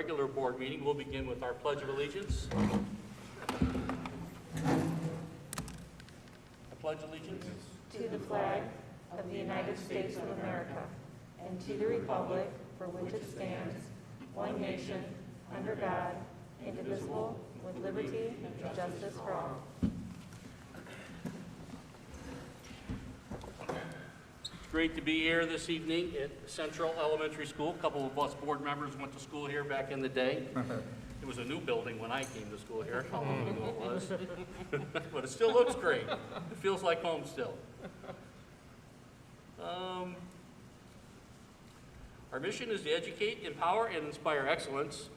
regular board meeting. We'll begin with our Pledge of Allegiance. I pledge allegiance to the flag of the United States of America and to the republic for which it stands, one nation, under God, indivisible, with liberty and justice for all. It's great to be here this evening at Central Elementary School. A couple of us board members went to school here back in the day. It was a new building when I came to school here, how long ago it was. But it still looks great. It feels like home still. Our mission is to educate, empower, and inspire excellence.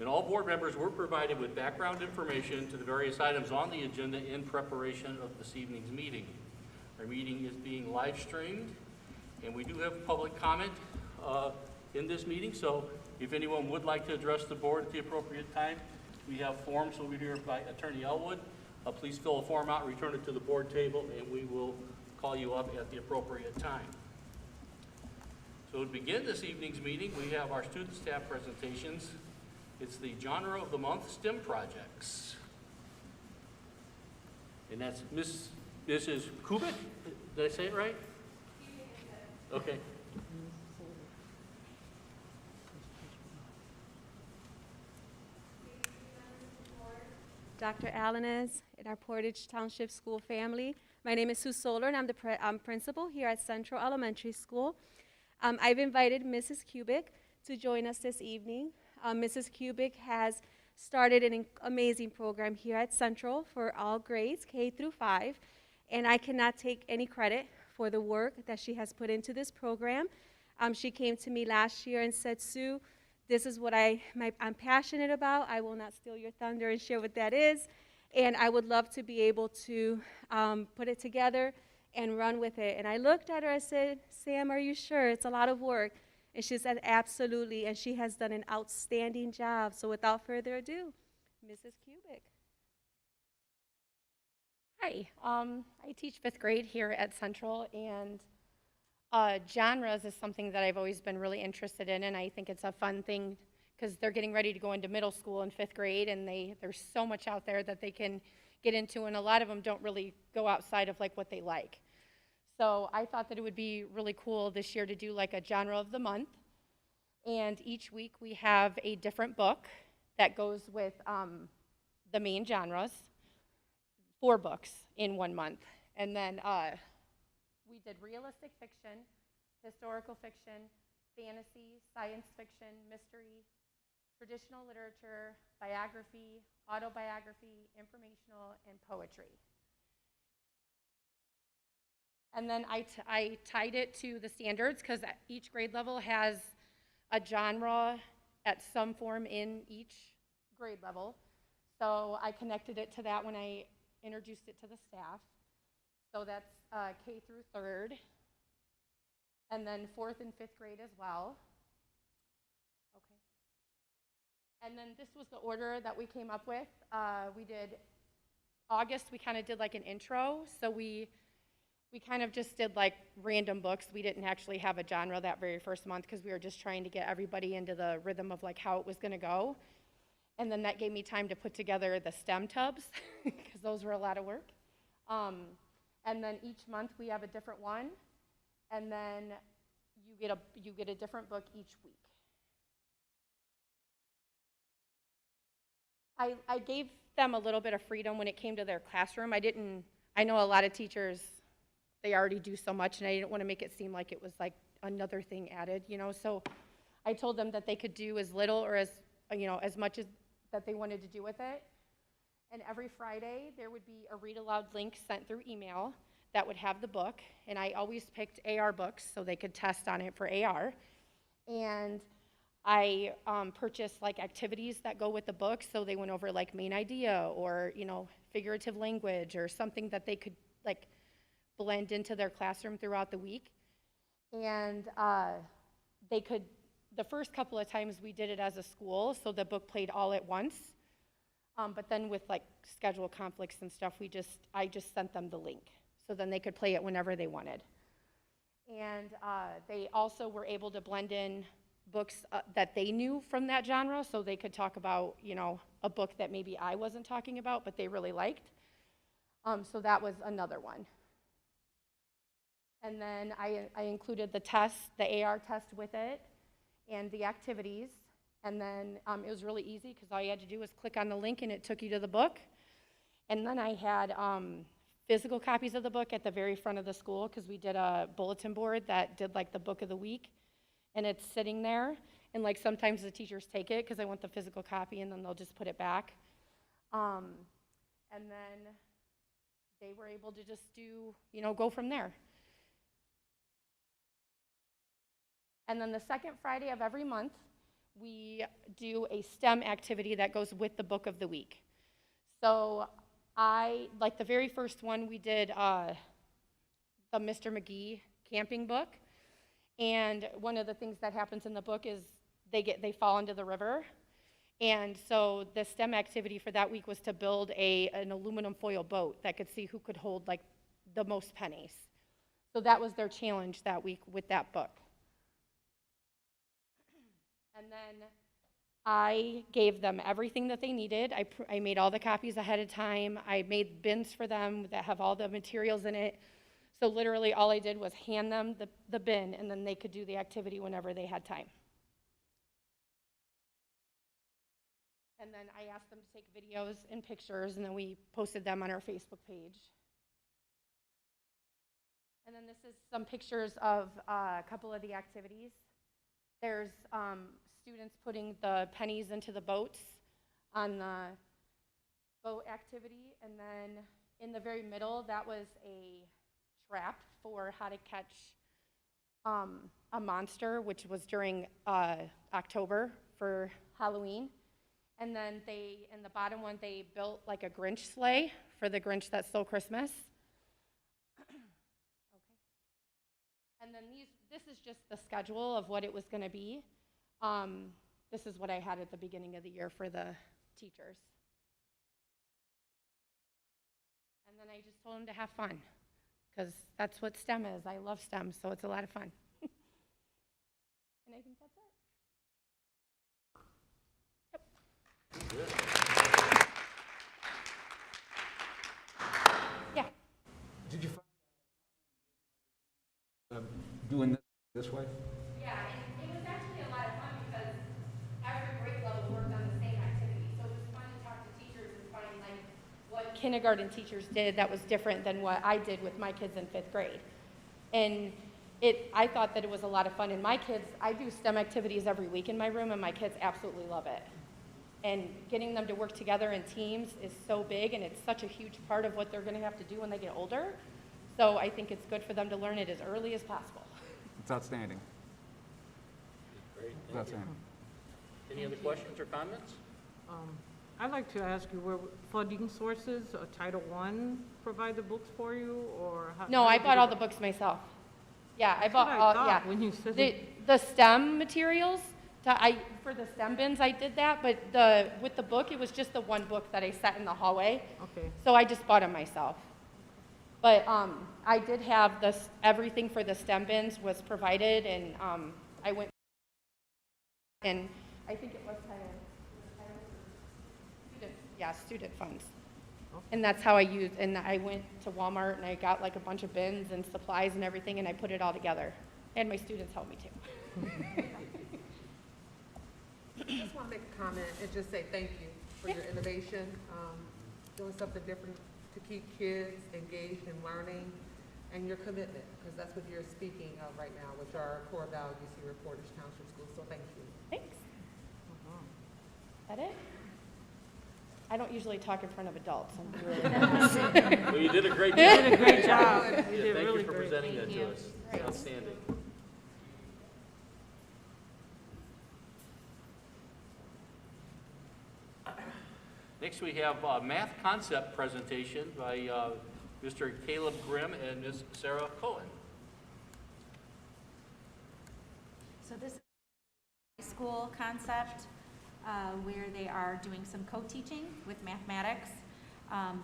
And all board members were provided with background information to the various items on the agenda in preparation of this evening's meeting. Our meeting is being live streamed, and we do have public comment in this meeting, so if anyone would like to address the board at the appropriate time, we have forms over here by Attorney Elwood. Please fill a form out, return it to the board table, and we will call you up at the appropriate time. So to begin this evening's meeting, we have our student staff presentations. It's the genre of the month, STEM projects. And that's Mrs. Kubik, did I say it right? Okay. Dr. Alanes and our Portage Township School family. My name is Sue Soler, and I'm the principal here at Central Elementary School. I've invited Mrs. Kubik to join us this evening. Mrs. Kubik has started an amazing program here at Central for all grades, K through 5, and I cannot take any credit for the work that she has put into this program. She came to me last year and said, Sue, this is what I'm passionate about. I will not steal your thunder and share what that is, and I would love to be able to put it together and run with it. And I looked at her, I said, Sam, are you sure? It's a lot of work. And she said, absolutely, and she has done an outstanding job. So without further ado, Mrs. Kubik. Hi, I teach 5th grade here at Central, and genres is something that I've always been really interested in, and I think it's a fun thing because they're getting ready to go into middle school in 5th grade, and there's so much out there that they can get into, and a lot of them don't really go outside of like what they like. So I thought that it would be really cool this year to do like a genre of the month, and each week we have a different book that goes with the main genres, 4 books in 1 month. And then we did realistic fiction, historical fiction, fantasy, science fiction, mystery, traditional literature, biography, autobiography, informational, and poetry. And then I tied it to the standards because each grade level has a genre at some form in each grade level. So I connected it to that when I introduced it to the staff. So that's K through 3rd, and then 4th and 5th grade as well. Okay. And then this was the order that we came up with. We did August, we kind of did like an intro. So we kind of just did like random books. We didn't actually have a genre that very first month because we were just trying to get everybody into the rhythm of like how it was going to go. And then that gave me time to put together the STEM tubs because those were a lot of work. And then each month we have a different one, and then you get a different book each week. I gave them a little bit of freedom when it came to their classroom. I know a lot of teachers, they already do so much, and I didn't want to make it seem like it was like another thing added, you know. So I told them that they could do as little or as much as that they wanted to do with it. And every Friday there would be a read aloud link sent through email that would have the book, and I always picked AR books so they could test on it for AR. And I purchased like activities that go with the book, so they went over like main idea or figurative language or something that they could like blend into their classroom throughout the week. And the first couple of times we did it as a school, so the book played all at once. But then with like schedule conflicts and stuff, I just sent them the link, so then they could play it whenever they wanted. And they also were able to blend in books that they knew from that genre, so they could talk about, a book that maybe I wasn't talking about, but they really liked. So that was another one. And then I included the test, the AR test with it, and the activities. And then it was really easy because all you had to do was click on the link and it took you to the book. And then I had physical copies of the book at the very front of the school because we did a bulletin board that did like the book of the week. And it's sitting there. And like sometimes the teachers take it because they want the physical copy and then they'll just put it back. And then they were able to just do, go from there. And then the second Friday of every month, we do a STEM activity that goes with the book of the week. So like the very first one, we did the Mr. McGee camping book. And one of the things that happens in the book is they fall into the river. And so the STEM activity for that week was to build an aluminum foil boat that could see who could hold like the most pennies. So that was their challenge that week with that book. And then I gave them everything that they needed. I made all the copies ahead of time. I made bins for them that have all the materials in it. So literally all I did was hand them the bin, and then they could do the activity whenever they had time. And then I asked them to take videos and pictures, and then we posted them on our Facebook page. And then this is some pictures of a couple of the activities. There's students putting the pennies into the boats on the boat activity. And then in the very middle, that was a trap for how to catch a monster, which was during October for Halloween. And then in the bottom one, they built like a Grinch sleigh for the Grinch that stole Christmas. Okay. And then this is just the schedule of what it was going to be. This is what I had at the beginning of the year for the teachers. And then I just told them to have fun, because that's what STEM is. I love STEM, so it's a lot of fun. And I think that's it. Yep. Good. Yeah. Did you find doing this way? Yeah, and it was actually a lot of fun because every grade level worked on the same activity. So it was fun to talk to teachers and find like what kindergarten teachers did that was different than what I did with my kids in 5th grade. And I thought that it was a lot of fun. And my kids, I do STEM activities every week in my room, and my kids absolutely love it. And getting them to work together in teams is so big, and it's such a huge part of what they're going to have to do when they get older. So I think it's good for them to learn it as early as possible. It's outstanding. Great. It's Thank you. outstanding. Any other questions or comments? I'd like to ask you, were funding sources, Title I provide the books for you, or how? No, how I did bought you- all the books myself. Yeah, I bought what I all, thought yeah. when you said The STEM materials, for the STEM bins, I did that, but with the book, it was just the one book that I set in the hallway. Okay. So I just bought them myself. But I did have everything for the STEM bins was provided, and I went, and I think it was student funds. And that's how I used, and I went to Walmart and I got like a bunch of bins and supplies and everything, and I put it all together. And my students helped me too. I just want to make a comment and just say thank you for your innovation, doing something different to keep kids engaged in learning, and your commitment, because that's what you're speaking of right now, which are our core values here at Portage Township Schools. So thank you. Thanks. That it? I don't usually talk in front of adults. I'm really nervous. Well, you did a great You job. did a great job. You Yeah, did thank really you for great. presenting that Thank to you. us. It's outstanding. Next, we have a math concept presentation by Mr. Caleb Grimm and Ms. Sarah Cohen. So this is a school concept where they are doing some co-teaching with mathematics.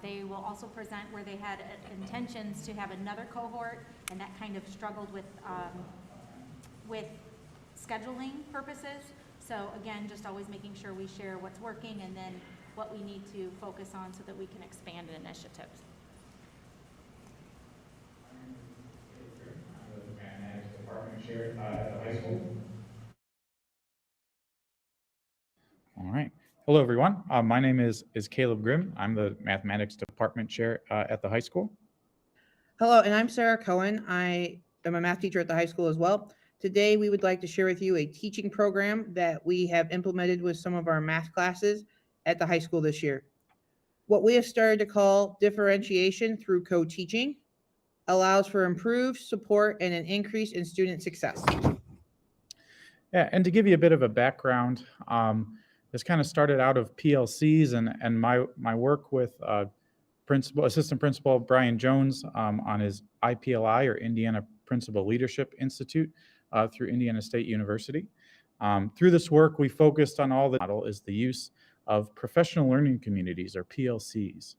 They will also present where they had intentions to have another cohort, and that kind of struggled with scheduling purposes. So again, just always making sure we share what's working and then what we need to focus on so that we can expand initiatives. I'm the mathematics department chair at the high school. All right. Hello, everyone. My name is Caleb Grimm. I'm the mathematics department chair at the high school. Hello, and I'm Sarah Cohen. I am a math teacher at the high school as well. Today, we would like to share with you a teaching program that we have implemented with some of our math classes at the high school this year. What we have started to call differentiation through co-teaching allows for improved support and an increase in student success. Yeah, and to give you a bit of a background, this kind of started out of PLCs and my work with Assistant Principal Brian Jones on his IPLI, or Indiana Principal Leadership Institute, through Indiana State University. Through this work, we focused on all the model is the use of professional learning communities, or PLCs.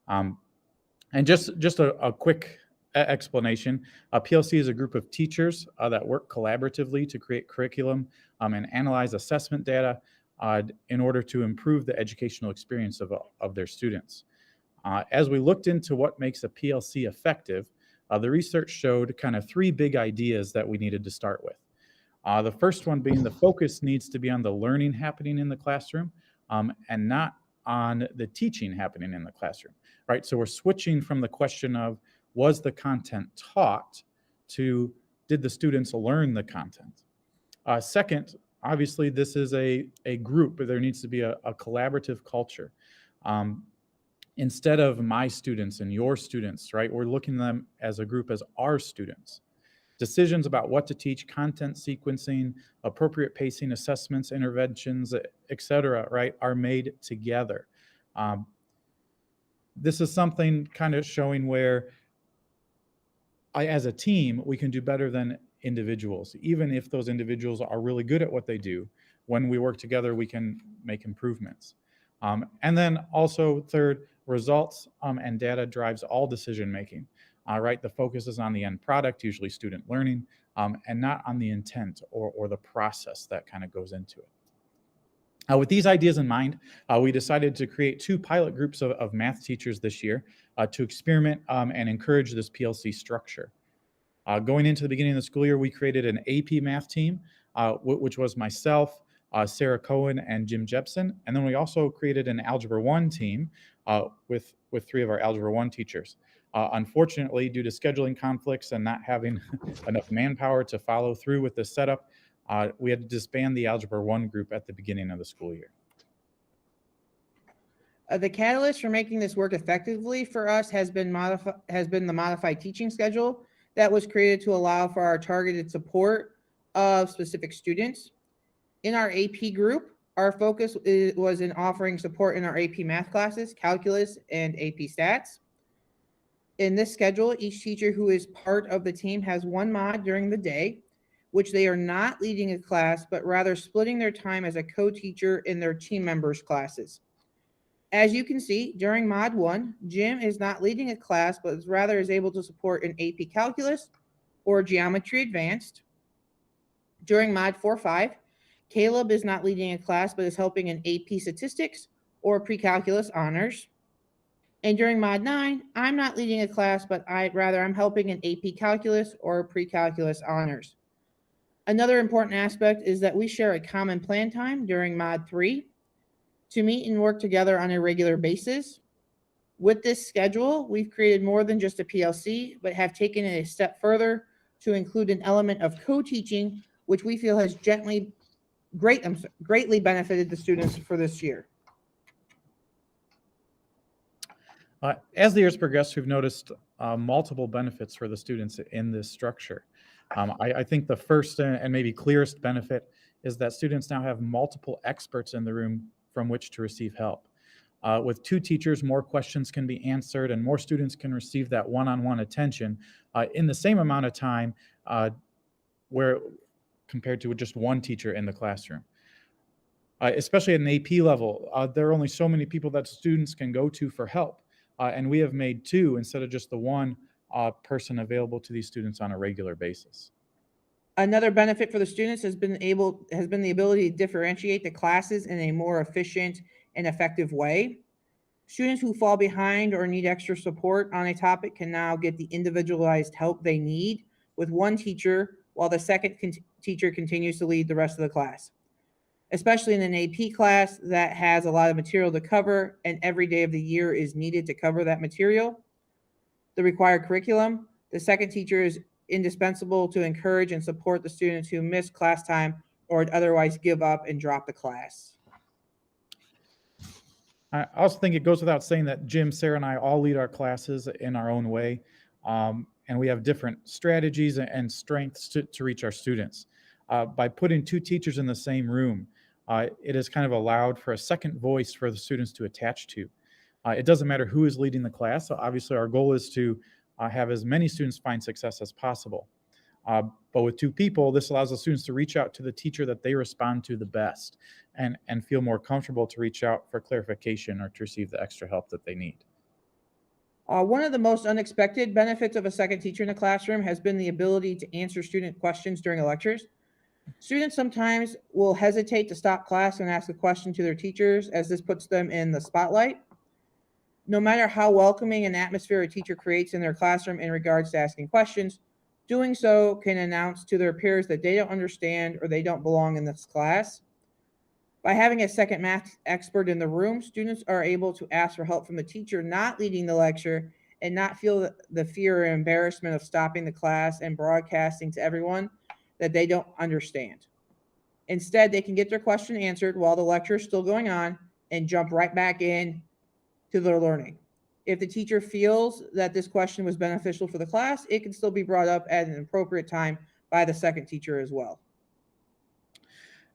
And just a quick explanation, a PLC is a group of teachers that work collaboratively to create curriculum and analyze assessment data in order to improve the educational experience of their students. As we looked into what makes a PLC effective, the research showed kind of three big ideas that we needed to start with. The first one being the focus needs to be on the learning happening in the classroom and not on the teaching happening in the classroom, right? So we're switching from the question of, was the content taught, to did the students learn the content? Second, obviously this is a group, but there needs to be a collaborative culture. Instead of my students and your students, right? We're looking at them as a group as our students. Decisions about what to teach, content sequencing, appropriate pacing, assessments, interventions, etc., right, are made together. This is something kind of showing where as a team, we can do better than individuals. Even if those individuals are really good at what they do, when we work together, we can make improvements. And then also third, results and data drives all decision making. Right, the focus is on the end product, usually student learning, and not on the intent or the process that kind of goes into it. With these ideas in mind, we decided to create 2 pilot groups of math teachers this year to experiment and encourage this PLC structure. Going into the beginning of the school year, we created an AP math team, which was myself, Sarah Cohen, and Jim Jepson. And then we also created an Algebra 1 team with 3 of our Algebra 1 teachers. Unfortunately, due to scheduling conflicts and not having enough manpower to follow through with this setup, we had to disband the Algebra 1 group at the beginning of the school year. The catalyst for making this work effectively for us has been the modified teaching schedule that was created to allow for our targeted support of specific students. In our AP group, our focus was in offering support in our AP math classes, calculus, and AP stats. In this schedule, each teacher who is part of the team has 1 mod during the day, which they are not leading a class, but rather splitting their time as a co-teacher in their team members' classes. As you can see, during mod 1, Jim is not leading a class, but rather is able to support an AP calculus or geometry advanced. During mod 4-5, Caleb is not leading a class, but is helping in AP statistics or pre-calculus honors. And during mod 9, I'm not leading a class, but I'm helping in AP calculus or pre-calculus honors. Another important aspect is that we share a common plan time during mod 3 to meet and work together on a regular basis. With this schedule, we've created more than just a PLC, but have taken it a step further to include an element of co-teaching, which we feel has greatly benefited the students for this year. As the years progress, we've noticed multiple benefits for the students in this structure. I think the first and maybe clearest benefit is that students now have multiple experts in the room from which to receive help. With 2 teachers, more questions can be answered and more students can receive that one-on-one attention in the same amount of time compared to just 1 teacher in the classroom. Especially at an AP level, there are only so many people that students can go to for help. And we have made 2 instead of just the 1 person available to these students on a regular basis. Another benefit for the students has been the ability to differentiate the classes in a more efficient and effective way. Students who fall behind or need extra support on a topic can now get the individualized help they need with one teacher while the second teacher continues to lead the rest of the class. Especially in an AP class that has a lot of material to cover and every day of the year is needed to cover that material, the required curriculum, the second teacher is indispensable to encourage and support the students who miss class time or would otherwise give up and drop the class. I also think it goes without saying that Jim, Sarah, and I all lead our classes in our own way, and we have different strategies and strengths to reach our students. By putting two teachers in the same room, it has kind of allowed for a second voice for the students to attach to. It doesn't matter who is leading the class. So obviously, our goal is to have as many students find success as possible. But with two people, this allows the students to reach out to the teacher that they respond to the best and feel more comfortable to reach out for clarification or to receive the extra help that they need. One of the most unexpected benefits of a second teacher in the classroom has been the ability to answer student questions during lectures. Students sometimes will hesitate to stop class and ask a question to their teachers, as this puts them in the spotlight. No matter how welcoming an atmosphere a teacher creates in their classroom in regards to asking questions, doing so can announce to their peers that they don't understand or they don't belong in this class. By having a second math expert in the room, students are able to ask for help from the teacher not leading the lecture and not feel the fear or embarrassment of stopping the class and broadcasting to everyone that they don't understand. Instead, they can get their question answered while the lecture is still going on and jump right back in to their learning. If the teacher feels that this question was beneficial for the class, it can still be brought up at an appropriate time by the second teacher as well.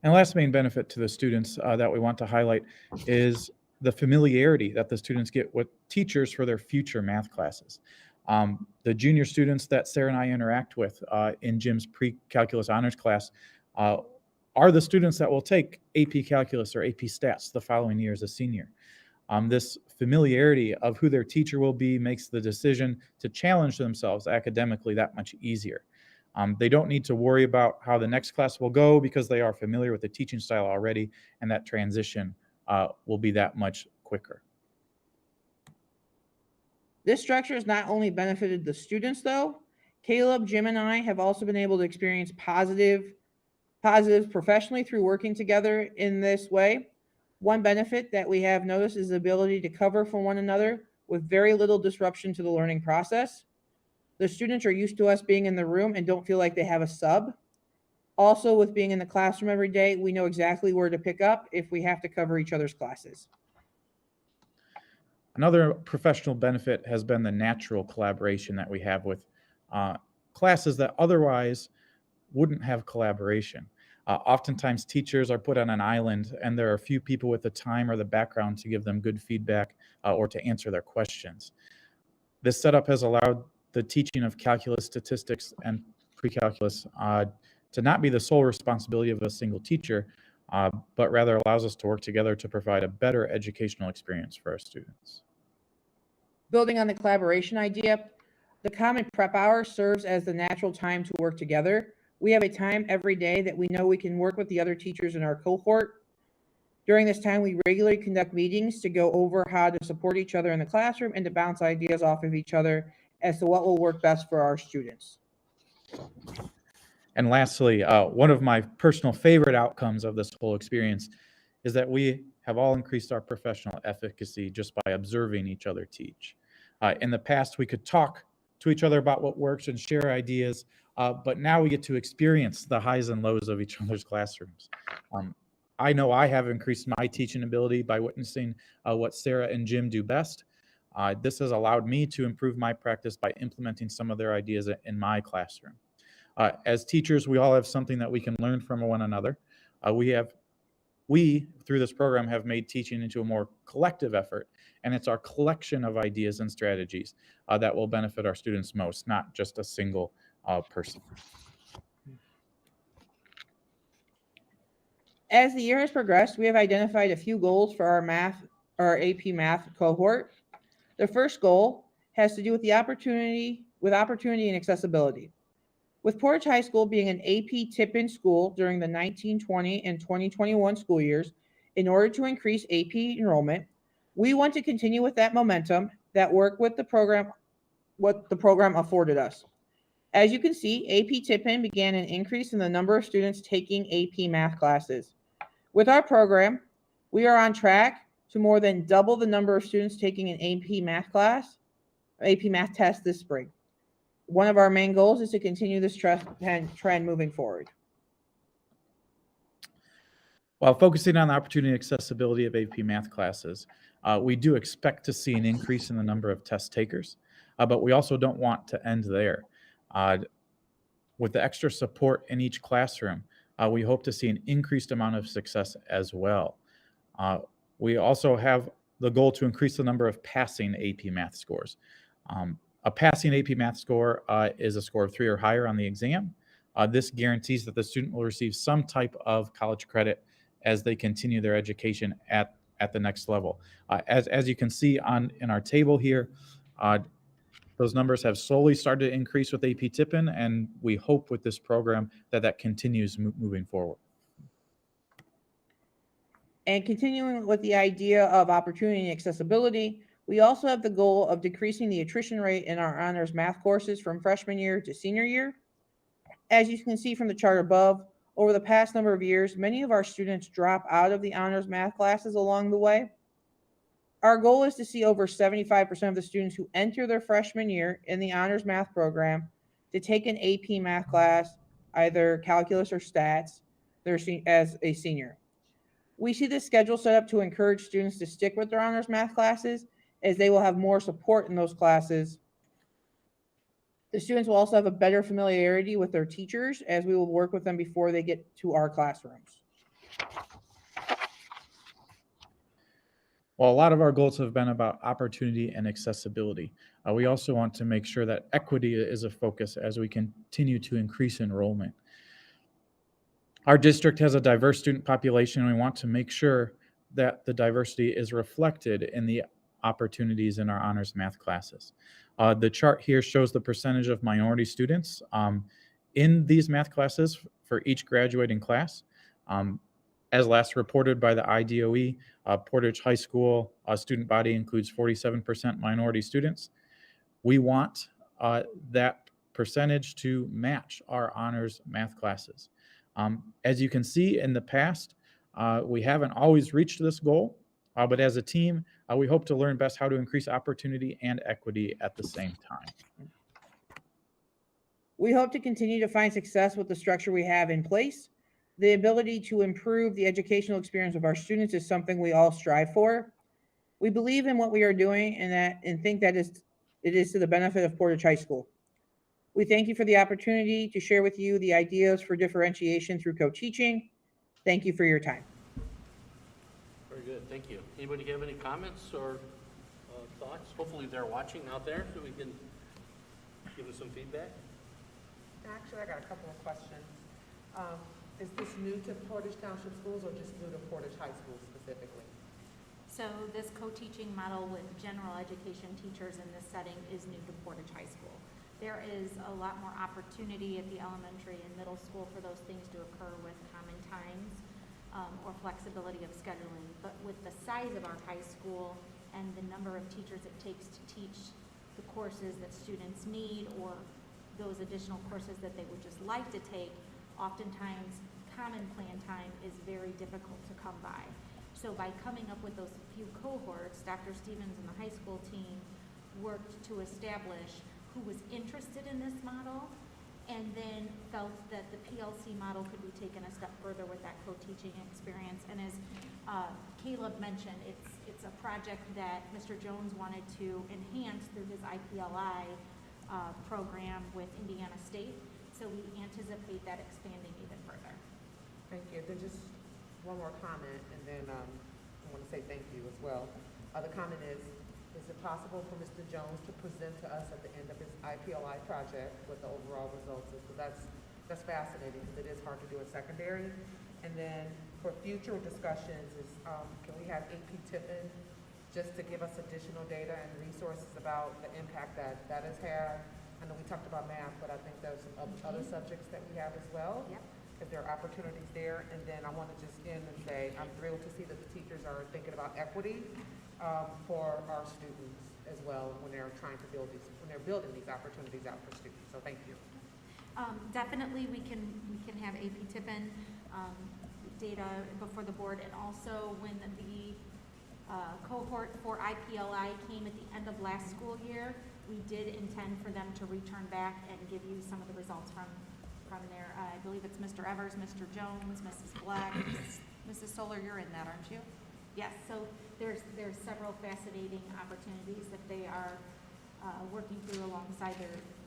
And last main benefit to the students that we want to highlight is the familiarity that the students get with teachers for their future math classes. The junior students that Sarah and I interact with in Jim's pre-calculus honors class are the students that will take AP Calculus or AP Stats the following year as a senior. This familiarity of who their teacher will be makes the decision to challenge themselves academically that much easier. They don't need to worry about how the next class will go because they are familiar with the teaching style already, and that transition will be that much quicker. This structure has not only benefited the students, though. Caleb, Jim, and I have also been able to experience positives professionally through working together in this way. One benefit that we have noticed is the ability to cover for one another with very little disruption to the learning process. The students are used to us being in the room and don't feel like they have a sub. Also, with being in the classroom every day, we know exactly where to pick up if we have to cover each other's classes. Another professional benefit has been the natural collaboration that we have with classes that otherwise wouldn't have collaboration. Oftentimes teachers are put on an island and there are few people with the time or the background to give them good feedback or to answer their questions. This setup has allowed the teaching of calculus, statistics, and pre-calculus to not be the sole responsibility of a single teacher, but rather allows us to work together to provide a better educational experience for our students. Building on the collaboration idea, the common prep hour serves as the natural time to work together. We have a time every day that we know we can work with the other teachers in our cohort. During this time, we regularly conduct meetings to go over how to support each other in the classroom and to bounce ideas off of each other as to what will work best for our students. And lastly, one of my personal favorite outcomes of this whole experience is that we have all increased our professional efficacy just by observing each other teach. In the past, we could talk to each other about what works and share ideas, but now we get to experience the highs and lows of each other's classrooms. I know I have increased my teaching ability by witnessing what Sarah and Jim do best. This has allowed me to improve my practice by implementing some of their ideas in my classroom. As teachers, we all have something that we can learn from one another. We, through this program, have made teaching into a more collective effort, and it's our collection of ideas and strategies that will benefit our students most, not just a single person. As the year has progressed, we have identified a few goals for our AP Math cohort. The first goal has to do with opportunity and accessibility. With Portage High School being an AP tip-in school during the 1920 and 2021 school years, in order to increase AP enrollment, we want to continue with that momentum that work with the program, what the program afforded us. As you can see, AP tip-in began an increase in the number of students taking AP math classes. With our program, we are on track to more than double the number of students taking an AP math class, AP math test this spring. One of our main goals is to continue this trend moving forward. While focusing on the opportunity and accessibility of AP math classes, we do expect to see an increase in the number of test takers, but we also don't want to end there. With the extra support in each classroom, we hope to see an increased amount of success as well. We also have the goal to increase the number of passing AP math scores. A passing AP math score is a score of 3 or higher on the exam. This guarantees that the student will receive some type of college credit as they continue their education at the next level. As you can see in our table here, those numbers have slowly started to increase with AP Tippin, and we hope with this program that continues moving forward. And continuing with the idea of opportunity and accessibility, we also have the goal of decreasing the attrition rate in our honors math courses from freshman year to senior year. As you can see from the chart above, over the past number of years, many of our students drop out of the honors math classes along the way. Our goal is to see over 75% of the students who enter their freshman year in the honors math program to take an AP math class, either calculus or stats, as a senior. We see this schedule set up to encourage students to stick with their honors math classes, as they will have more support in those classes. The students will also have a better familiarity with their teachers, as we will work with them before they get to our classrooms. While a lot of our goals have been about opportunity and accessibility, we also want to make sure that equity is a focus as we continue to increase enrollment. Our district has a diverse student population, and we want to make sure that the diversity is reflected in the opportunities in our honors math classes. The chart here shows the percentage of minority students in these math classes for each graduating class. As last reported by the IDOE, Portage High School student body includes 47% minority students. We want that percentage to match our honors math classes. As you can see in the past, we haven't always reached this goal, but as a team, we hope to learn best how to increase opportunity and equity at the same time. We hope to continue to find success with the structure we have in place. The ability to improve the educational experience of our students is something we all strive for. We believe in what we are doing and think that it is to the benefit of Portage High School. We thank you for the opportunity to share with you the ideas for differentiation through co-teaching. Thank you for your time. Very good, thank you. Anybody have any comments or thoughts? Hopefully they're watching out there so we can give us some feedback. Actually, I got a couple of questions. Is this new to Portage Township Schools or just new to Portage High School specifically? So this co-teaching model with general education teachers in this setting is new to Portage High School. There is a lot more opportunity at the elementary and middle school for those things to occur with common times or flexibility of scheduling. But with the size of our high school and the number of teachers it takes to teach the courses that students need or those additional courses that they would just like to take, oftentimes common plan time is very difficult to come by. So by coming up with those few cohorts, Dr. Stevens and the high school team worked to establish who was interested in this model and then felt that the PLC model could be taken a step further with that co-teaching experience. And as Caleb mentioned, it's a project that Mr. Jones wanted to enhance through his IPLI program with Indiana State. So we anticipate that expanding even further. Thank you. Then just one more comment, and then I want to say thank you as well. The comment is it possible for Mr. Jones to present to us at the end of his IPLI project what the overall results is? Because that's fascinating, because it is hard to do a secondary. And then for future discussions is, can we have AP Tippin just to give us additional data and resources about the impact that has had I know we talked about math, but I think there's some other subjects that we have as well. Yep. If there are opportunities there, and then I want to just end and say, I'm thrilled to see that the teachers are thinking about equity for our students as well when they're trying to build these, when they're building these opportunities out for students. So thank you. Definitely, we can have AP Tippin data before the board, and also when the cohort for IPLI came at the end of last school year, we did intend for them to return back and give you some of the results from there. I believe it's Mr. Evers, Mr. Jones, Mrs. Black, Mrs. Solar, you're in that, aren't you? Yes, so there's several fascinating opportunities that they are working through alongside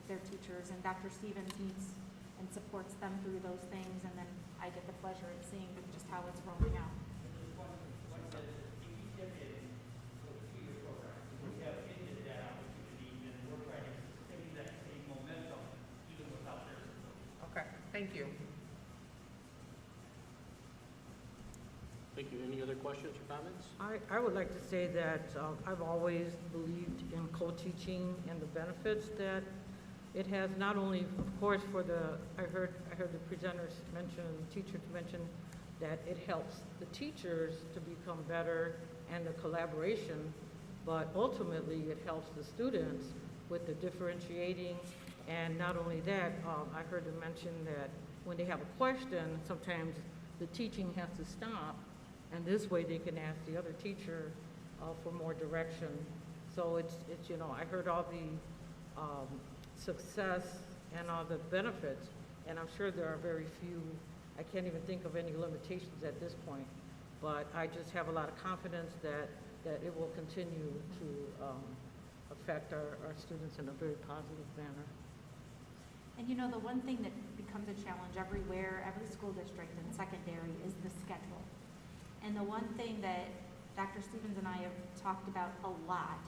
their teachers, and Dr. Stevens meets and supports them through those things, and then I get the pleasure of seeing just how it's rolling out. Okay, thank you. Thank you. Any other questions or comments? I would like to say that I've always believed in co-teaching and the benefits that it has, not only, of course, for I heard the presenters mention, the teachers mention that it helps the teachers to become better and the collaboration, but ultimately it helps the students with the differentiating. And not only that, I heard them mention that when they have a question, sometimes the teaching has to stop, and this way they can ask the other teacher for more direction. So it's you know, I heard all the success and all the benefits, and I'm sure there are very few, I can't even think of any limitations at this point, but I just have a lot of confidence that it will continue to affect our students in a very positive manner. And you know, the one thing that becomes a challenge everywhere, every school district and secondary, is the schedule. And the one thing that Dr. Stevens and I have talked about a lot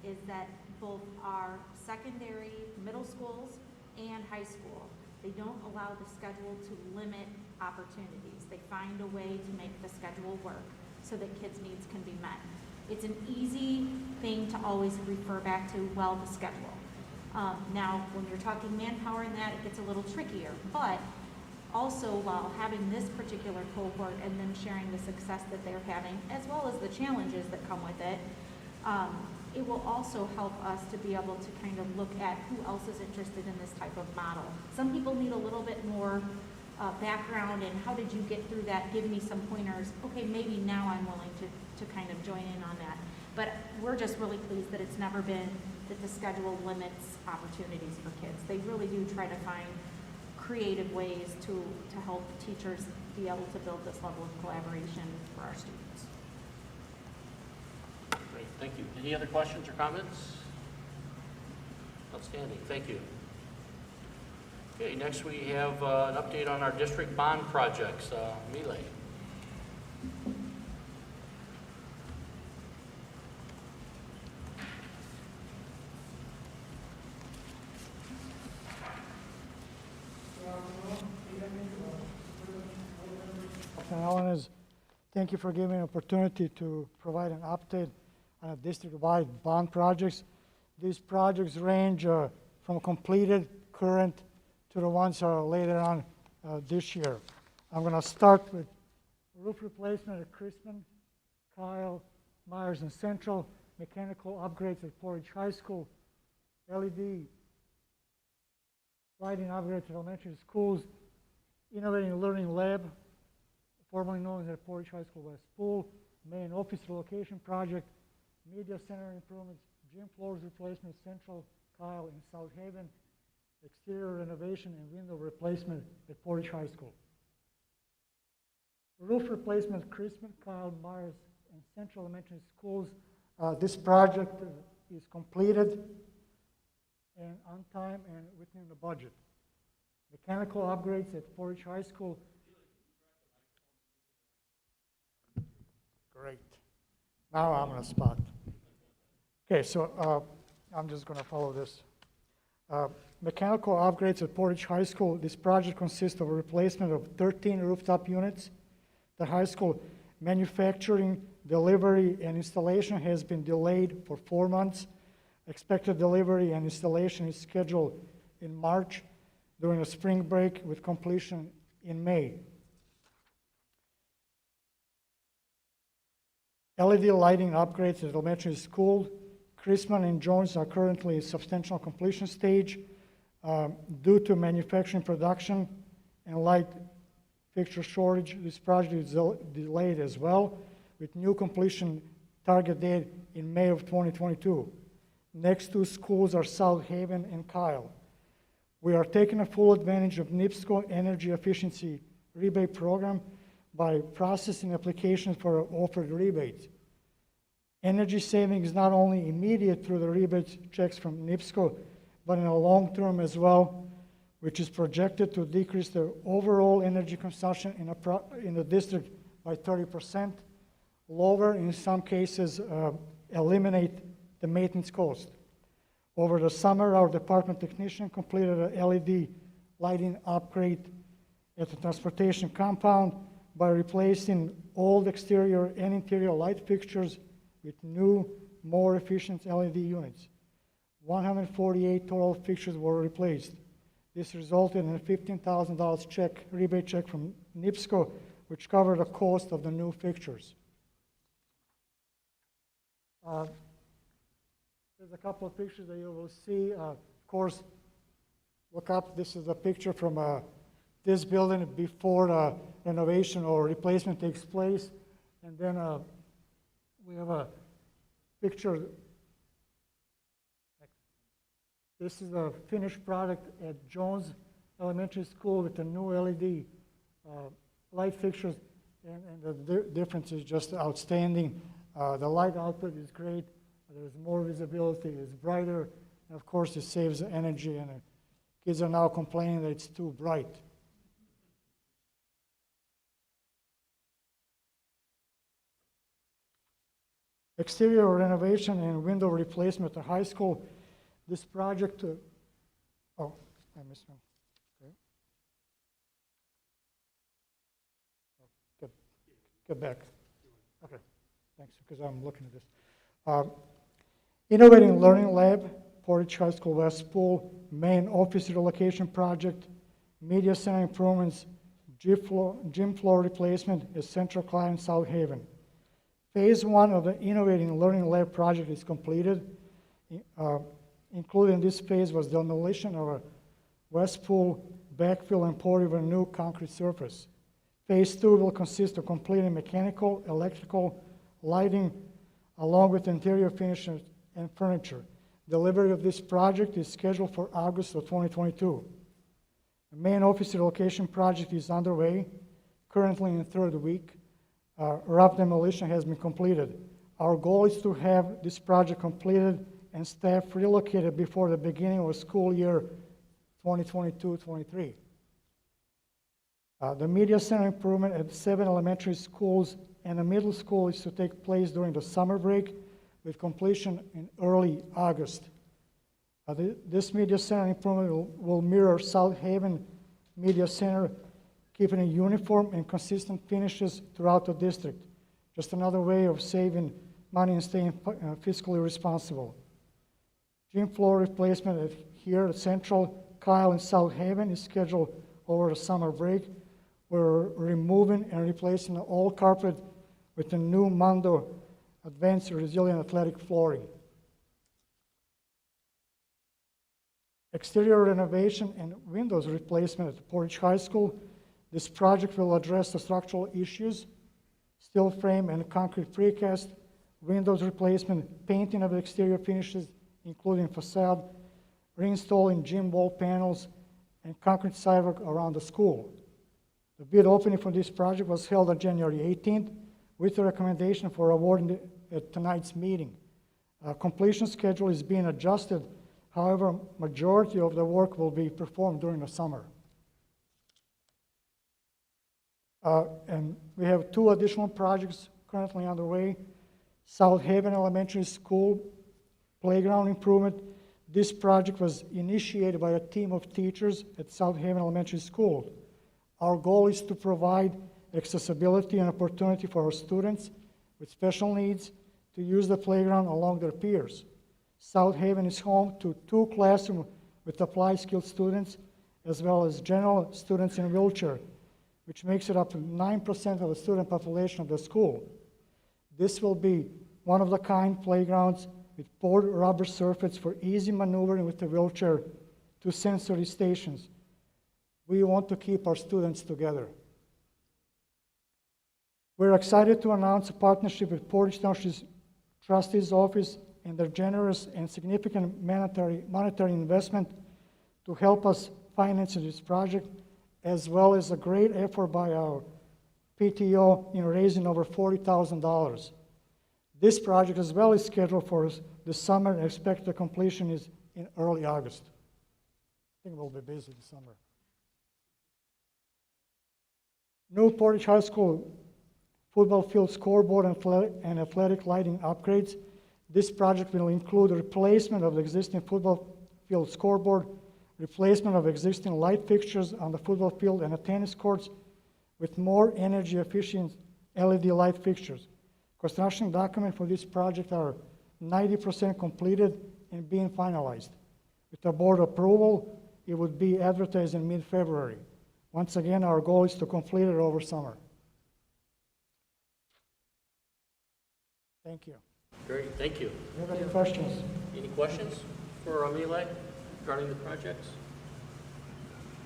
is that both our secondary, middle schools, and high school, they don't allow the schedule to limit opportunities. They find a way to make the schedule work so that kids' needs can be met. It's an easy thing to always refer back to, well, the schedule. Now, when you're talking manpower and that, it gets a little trickier. But also, while having this particular cohort and them sharing the success that they're having, as well as the challenges that come with it, it will also help us to be able to kind of look at who else is interested in this type of model. Some people need a little bit more background and how did you get through that, give me some pointers. Okay, maybe now I'm willing to kind of join in on that. But we're just really pleased that it's never been that the schedule limits opportunities for kids. They really do try to find creative ways to help teachers be able to build this level of collaboration for our students. Great, thank you. Any other questions or comments? Outstanding, thank you. Okay, next we have an update on our district bond projects. Milay. Is thank you for giving me an opportunity to provide an update on district-wide bond projects. These projects range from completed, current, to the ones later on this year. I'm going to start with roof replacement at Crispin, Kyle, Myers, and Central, mechanical upgrades at Portage High School, LED lighting upgrades at elementary schools, innovating learning lab, formerly known as Portage High School West Pool, main office relocation project, media center improvements, gym floors replacement, Central, Kyle, and South Haven, exterior renovation and window replacement at Portage High School. Roof replacement, Crispin, Kyle, Myers, and Central Elementary Schools. This project is completed and on time and within the budget. Mechanical upgrades at Portage High School. Great. Now I'm on a spot. Okay, so I'm just going to follow this. Mechanical upgrades at Portage High School. This project consists of a replacement of 13 rooftop units. The high school manufacturing, delivery, and installation has been delayed for 4 months. Expected delivery and installation is scheduled in March during a spring break with completion in May. LED lighting upgrades at elementary school. Chrisman and Jones are currently in substantial completion stage. Due to manufacturing production and light fixture shortage, this project is delayed as well, with new completion target date in May of 2022. Next two schools are South Haven and Kyle. We are taking a full advantage of NIPSCO energy efficiency rebate program by processing applications for offered rebates. Energy saving is not only immediate through the rebate checks from NIPSCO, but in the long term as well, which is projected to decrease the overall energy consumption in the district by 30%, lower in some cases, eliminate the maintenance cost. Over the summer, our department technician completed a LED lighting upgrade at the transportation compound by replacing old exterior and interior light fixtures with new, more efficient LED units. 148 total fixtures were replaced. This resulted in a $15,000 rebate check from NIPSCO, which covered the cost of the new fixtures. There's a couple of pictures that you will see. Of course, look up. This is a picture from this building before the renovation or replacement takes place. And then we have a picture. This is a finished product at Jones Elementary School with the new LED light fixtures, and the difference is just outstanding. The light output is great. There's more visibility, it's brighter, and of course it saves energy, and kids are now complaining that it's too bright. Exterior renovation and window replacement at high school. This project, oh, I missed one. Okay. Get back. Okay, thanks, because I'm looking at this. Innovating Learning Lab, Portage High School West Pool, main office relocation project, media center improvements, gym floor replacement at Central Client South Haven. Phase 1 of the Innovating Learning Lab project is completed. Included in this phase was demolition of a West Pool backfill and pouring of a new concrete surface. Phase 2 will consist of completing mechanical, electrical, lighting, along with interior finishes and furniture. Delivery of this project is scheduled for August of 2022. The main office relocation project is underway, currently in the third week. Rough demolition has been completed. Our goal is to have this project completed and staff relocated before the beginning of school year 2022-23. The media center improvement at 7 elementary schools and the middle school is to take place during the summer break with completion in early August. This media center improvement will mirror South Haven Media Center, keeping a uniform and consistent finishes throughout the district. Just another way of saving money and staying fiscally responsible. Gym floor replacement here at Central, Kyle, and South Haven is scheduled over the summer break. We're removing and replacing the old carpet with the new Mondo Advanced Resilient Athletic Flooring. Exterior renovation and windows replacement at Portage High School. This project will address the structural issues, steel frame and concrete precast, windows replacement, painting of the exterior finishes, including facade, reinstalling gym wall panels, and concrete sidewalk around the school. The bid opening for this project was held on January 18th with a recommendation for awarding at tonight's meeting. Completion schedule is being adjusted. However, majority of the work will be performed during the summer. And we have 2 additional projects currently underway. South Haven Elementary School playground improvement. This project was initiated by a team of teachers at South Haven Elementary School. Our goal is to provide accessibility and opportunity for our students with special needs to use the playground along their peers. South Haven is home to 2 classrooms with applied skilled students, as well as general students in wheelchair, which makes it up to 9% of the student population of the school. This will be one-of-a-kind playgrounds with poured rubber surface for easy maneuvering with the wheelchair, 2 sensory stations. We want to keep our students together. We're excited to announce a partnership with Portage Township's Trustee's Office and their generous and significant monetary investment to help us finance this project, as well as a great effort by our PTO in raising over $40,000. This project as well is scheduled for this summer and expect the completion is in early August. I think we'll be busy this summer. New Portage High School football field scoreboard and athletic lighting upgrades. This project will include replacement of the existing football field scoreboard, replacement of existing light fixtures on the football field and the tennis courts with more energy efficient LED light fixtures. Construction documents for this project are 90% completed and being finalized. With the board approval, it would be advertised in mid-February. Once again, our goal is to complete it over summer. Thank you. Great, thank you. Do you have any questions? Any questions for Amile regarding the projects?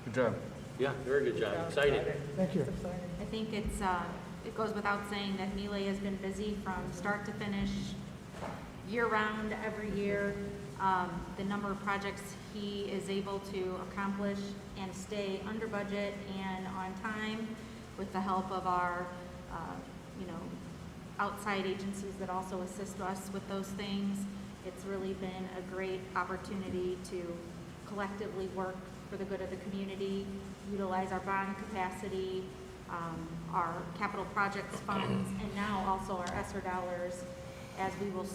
Good job. Yeah, very good job. Exciting. Thank you. I think it goes without saying that Mile has been busy from start to finish, year-round, every year. The number of projects he is able to accomplish and stay under budget and on time with the help of our, outside agencies that also assist us with those things. It's really been a great opportunity to collectively work for the good of the community, utilize our bond capacity, our capital projects funds, and now also our ESSER dollars as we're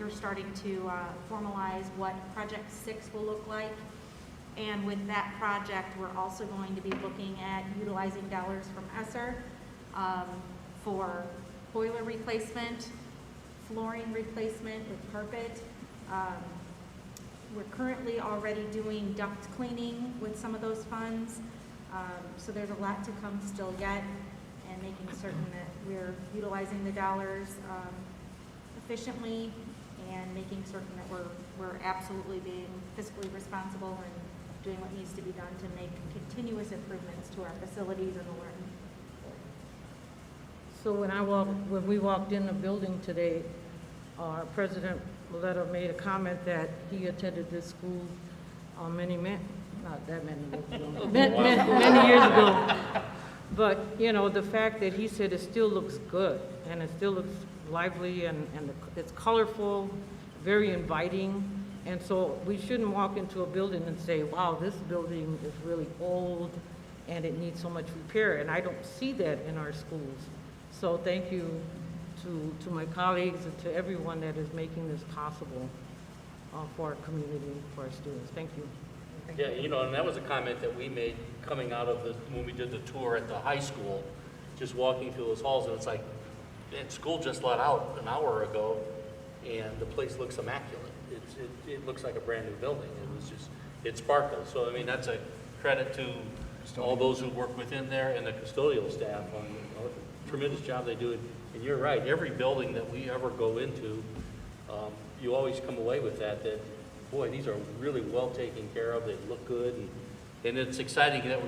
starting to formalize what Project 6 will look like. And with that project, we're also going to be looking at utilizing dollars from ESSER for boiler replacement, flooring replacement with carpet. We're currently already doing duct cleaning with some of those funds. So there's a lot to come still yet, and making certain that we're utilizing the dollars efficiently and making certain that we're absolutely being fiscally responsible and doing what needs to be done to make continuous improvements to our facilities and the learning. So when we walked in the building today, our President Maletta made a comment that he attended this school many years ago. But, the fact that he said it still looks good, and it still looks lively, and it's colorful, very inviting. And so we shouldn't walk into a building and say, wow, this building is really old and it needs so much repair. And I don't see that in our schools. So thank you to my colleagues and to everyone that is making this possible for our community, for our students. Thank you. Yeah, and that was a comment that we made coming out of when we did the tour at the high school, just walking through those halls, and it's like, that school just let out an hour ago, and the place looks immaculate. It looks like a brand new building. It sparkles. So, that's a credit to all those who work within there and the custodial staff on the tremendous job they do. And you're right, every building that we ever go into, you always come away with that boy, these are really well taken care of. They look good, and it's exciting that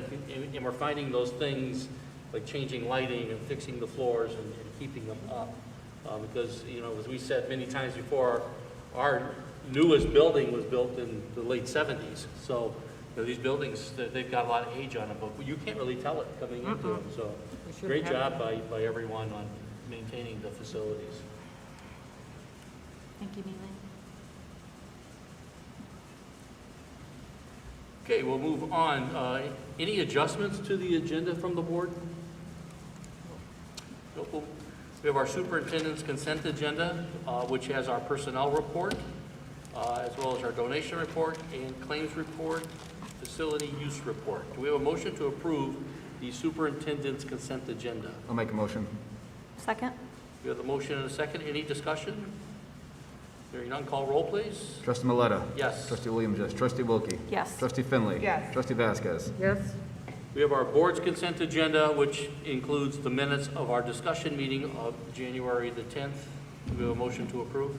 we're finding those things like changing lighting and fixing the floors and keeping them up. Because, as we said many times before, our newest building was built in the late 70s. So, these buildings, they've got a lot of age on them, but you can't really tell it coming into them. So, great job by everyone on maintaining the facilities. Thank you, Mile. Okay, we'll move on. Any adjustments to the agenda from the board? Nope. We have our superintendent's consent agenda, which has our personnel report, as well as our donation report and claims report, facility use report. Do we have a motion to approve the superintendent's consent agenda? I'll make a motion. Second? We have the motion and a second. Any discussion? Hearing none, call roll, please. Trustee Maleta. Yes. Trustee Williams, yes. Trustee Wilkie. Yes. Trustee Finley. Yes. Trustee Vasquez. Yes? We have our board's consent agenda, which includes the minutes of our discussion meeting of January the 10th. Do we have a motion to approve?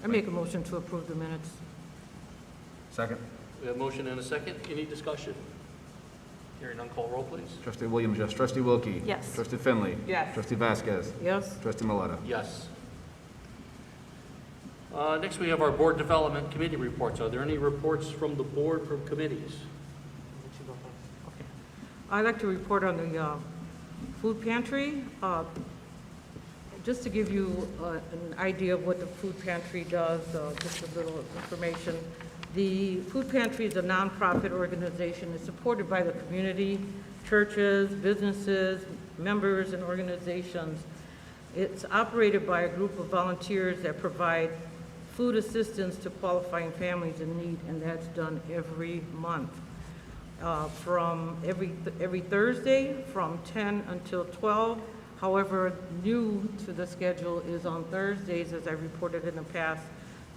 I make a motion to approve the minutes. Second. We have a motion and a second. Any discussion? Hearing none, call roll, please. Trustee Williams, yes. Trustee Wilkie. Yes. Trustee Finley. Yes. Trustee Vasquez. Yes? Trustee Maleta. Yes. Next, we have our board development committee reports. Are there any reports from the board from committees? Okay. I'd like to report on the food pantry. Just to give you an idea of what the food pantry does, just a little information. The food pantry is a nonprofit organization. It's supported by the community, churches, businesses, members, and organizations. It's operated by a group of volunteers that provide food assistance to qualifying families in need, and that's done every month. From every Thursday from 10 until 12. However, new to the schedule is on Thursdays, as I reported in the past.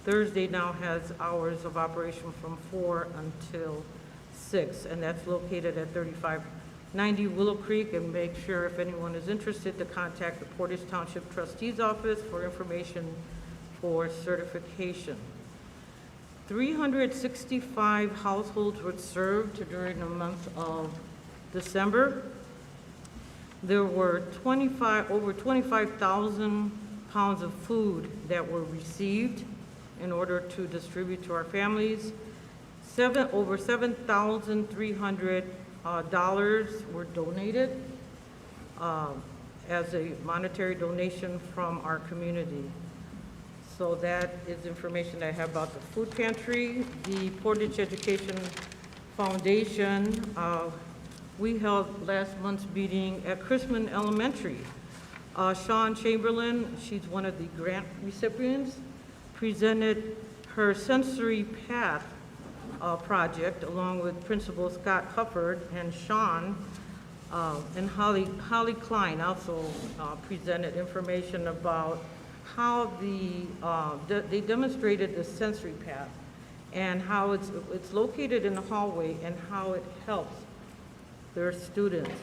Thursday now has hours of operation from 4 until 6, and that's located at 3590 Willow Creek. And make sure, if anyone is interested, to contact the Portage Township Trustee's Office for information for certification. 365 households were served during the month of December. There were over 25,000 pounds of food that were received in order to distribute to our families. Over $7,300 were donated as a monetary donation from our community. So that is information I have about the food pantry. The Portage Education Foundation, we held last month's meeting at Chrisman Elementary. Sean Chamberlain, she's one of the grant recipients, presented her Sensory Path project along with Principal Scott Hufford and Sean, and Holly Klein also presented information about how they demonstrated the sensory path and how it's located in the hallway and how it helps their students.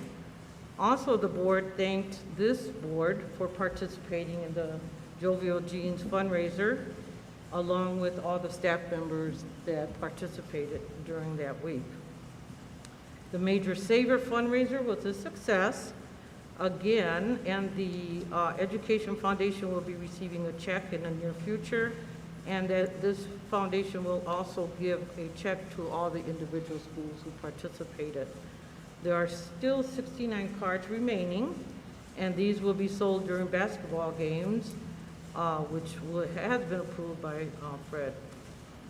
Also, the board thanked this board for participating in the Jovial Jeans fundraiser, along with all the staff members that participated during that week. The Major Saver fundraiser was a success again, and the Education Foundation will be receiving a check in the near future, and that this foundation will also give a check to all the individual schools who participated. There are still 69 cards remaining, and these will be sold during basketball games, which has been approved by Fred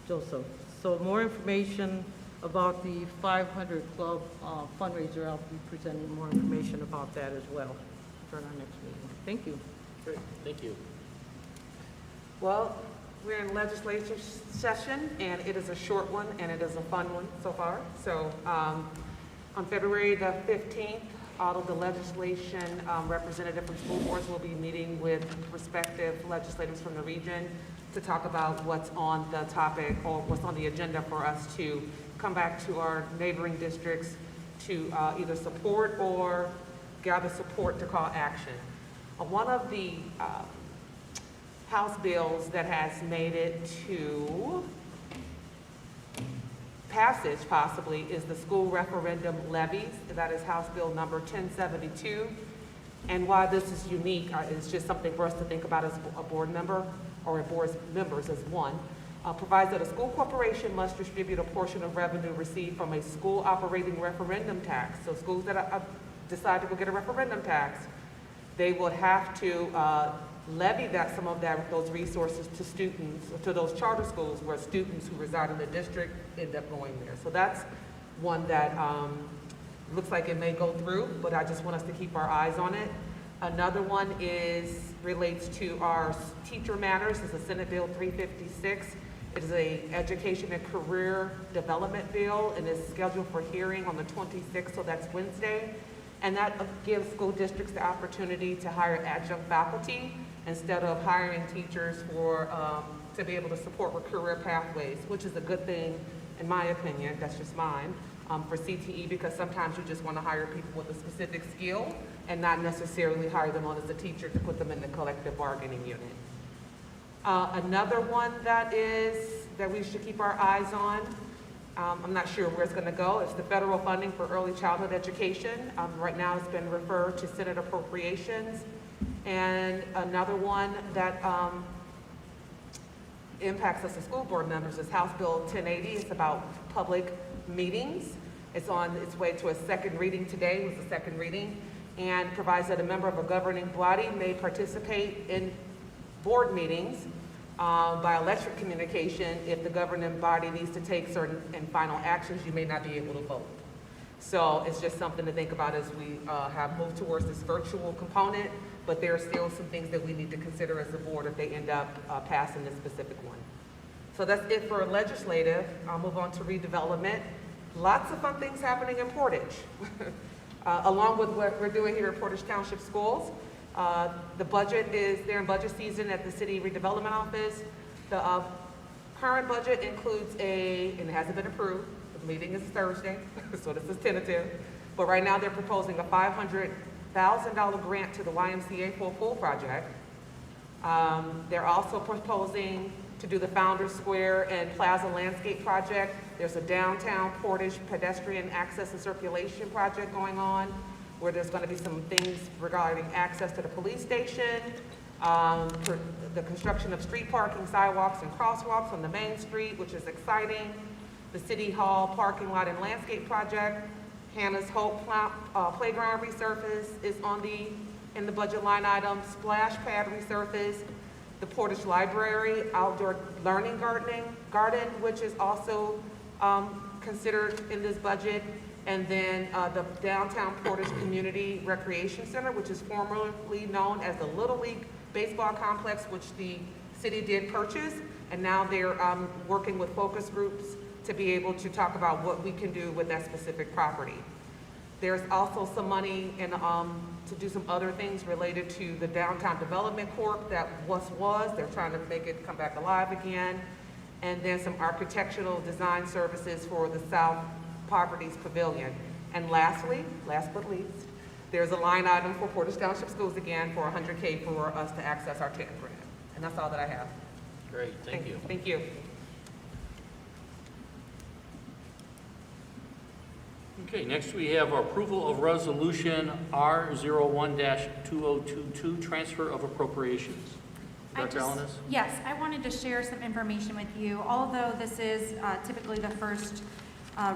Joseph. So more information about the 500 Club fundraiser, I'll be presenting more information about that as well during our next meeting. Thank you. Great, thank you. Well, we're in legislature session, and it is a short one, and it is a fun one so far. So on February the 15th, all of the legislation representative from school boards will be meeting with respective legislators from the region to talk about what's on the topic or what's on the agenda for us to come back to our neighboring districts to either support or gather support to call action. One of the House bills that has made it to passage possibly is the school referendum levies. That is House Bill number 1072. And why this is unique is just something for us to think about as a board member or a board's members as one. Provides that a school corporation must distribute a portion of revenue received from a school operating referendum tax. So schools that decide to go get a referendum tax, they would have to levy some of those resources to students, to those charter schools where students who reside in the district end up going there. So that's one that looks like it may go through, but I just want us to keep our eyes on it. Another one relates to our teacher matters. It's a Senate Bill 356. It is a education and career development bill, and is scheduled for hearing on the 26th, so that's Wednesday. And that gives school districts the opportunity to hire adjunct faculty instead of hiring teachers for, to be able to support with career pathways, which is a good thing, in my opinion, that's just mine, for CTE, because sometimes you just want to hire people with a specific skill and not necessarily hire them on as a teacher to put them in the collective bargaining unit. Another one that we should keep our eyes on, I'm not sure where it's going to go, it's the federal funding for early childhood education. Right now it's been referred to Senate appropriations. And another one that impacts us as school board members is House Bill 1080. It's about public meetings. It's on its way to a second reading today. It was a second reading, and provides that a member of a governing body may participate in board meetings by electric communication. If the governing body needs to take certain and final actions, you may not be able to vote. So it's just something to think about as we have moved towards this virtual component, but there are still some things that we need to consider as a board if they end up passing this specific one. So that's it for legislative. I'll move on to redevelopment. Lots of fun things happening in Portage. Along with what we're doing here at Portage Township Schools. The budget they're in budget season at the City Redevelopment Office. The current budget includes and it hasn't been approved, the meeting is Thursday, so this is tentative, but right now they're proposing a $500,000 grant to the YMCA for a pool project. They're also proposing to do the Founders Square and Plaza Landscape Project. There's a downtown Portage pedestrian access and circulation project going on, where there's going to be some things regarding access to the police station, for the construction of street parking, sidewalks, and crosswalks on the main street, which is exciting. The City Hall parking lot and landscape project. Hannah's Hope playground resurface is in the budget line item. Splash pad resurface. The Portage Library outdoor learning garden, which is also considered in this budget. And then the Downtown Portage Community Recreation Center, which is formerly known as the Little League Baseball Complex, which the city did purchase. And now they're working with focus groups to be able to talk about what we can do with that specific property. There's also some money to do some other things related to the Downtown Development Corp that was. They're trying to make it come back alive again. And then some architectural design services for the South Properties Pavilion. And lastly, last but least, there's a line item for Portage Township Schools again for $100K for us to access our TIP grant. And that's all that I have. Great, thank you. Thank you. Okay, next we have approval of resolution R01-2022, transfer of appropriations. Director Alanis? Yes, I wanted to share some information with you. Although this is typically the first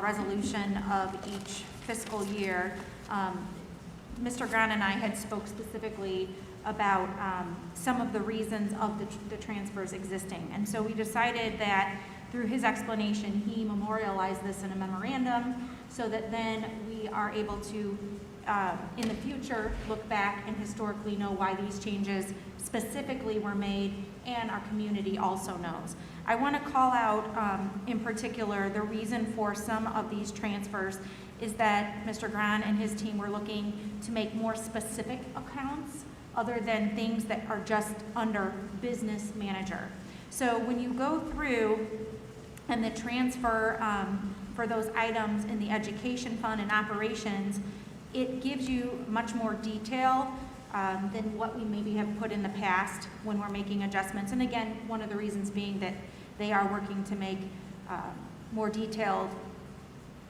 resolution of each fiscal year, Mr. Grahn and I had spoke specifically about some of the reasons of the transfers existing. And so we decided that through his explanation, he memorialized this in a memorandum so that then we are able to, in the future, look back and historically know why these changes specifically were made, and our community also knows. I want to call out in particular the reason for some of these transfers is that Mr. Grahn and his team were looking to make more specific accounts other than things that are just under business manager. So when you go through and the transfer for those items in the education fund and operations, it gives you much more detail than what we maybe have put in the past when we're making adjustments. And again, one of the reasons being that they are working to make more detailed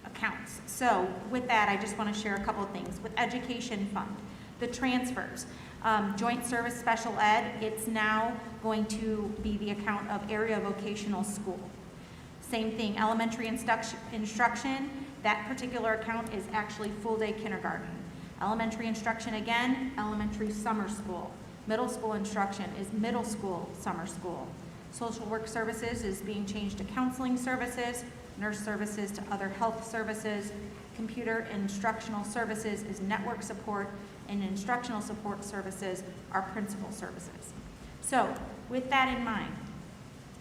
accounts. So with that, I just want to share a couple of things. With education fund, the transfers, joint service special ed, it's now going to be the account of area vocational school. Same thing, elementary instruction, that particular account is actually full day kindergarten. Elementary instruction again, elementary summer school. Middle school instruction is middle school summer school. Social work services is being changed to counseling services, nurse services to other health services. Computer instructional services is network support, and instructional support services are principal services. So with that in mind,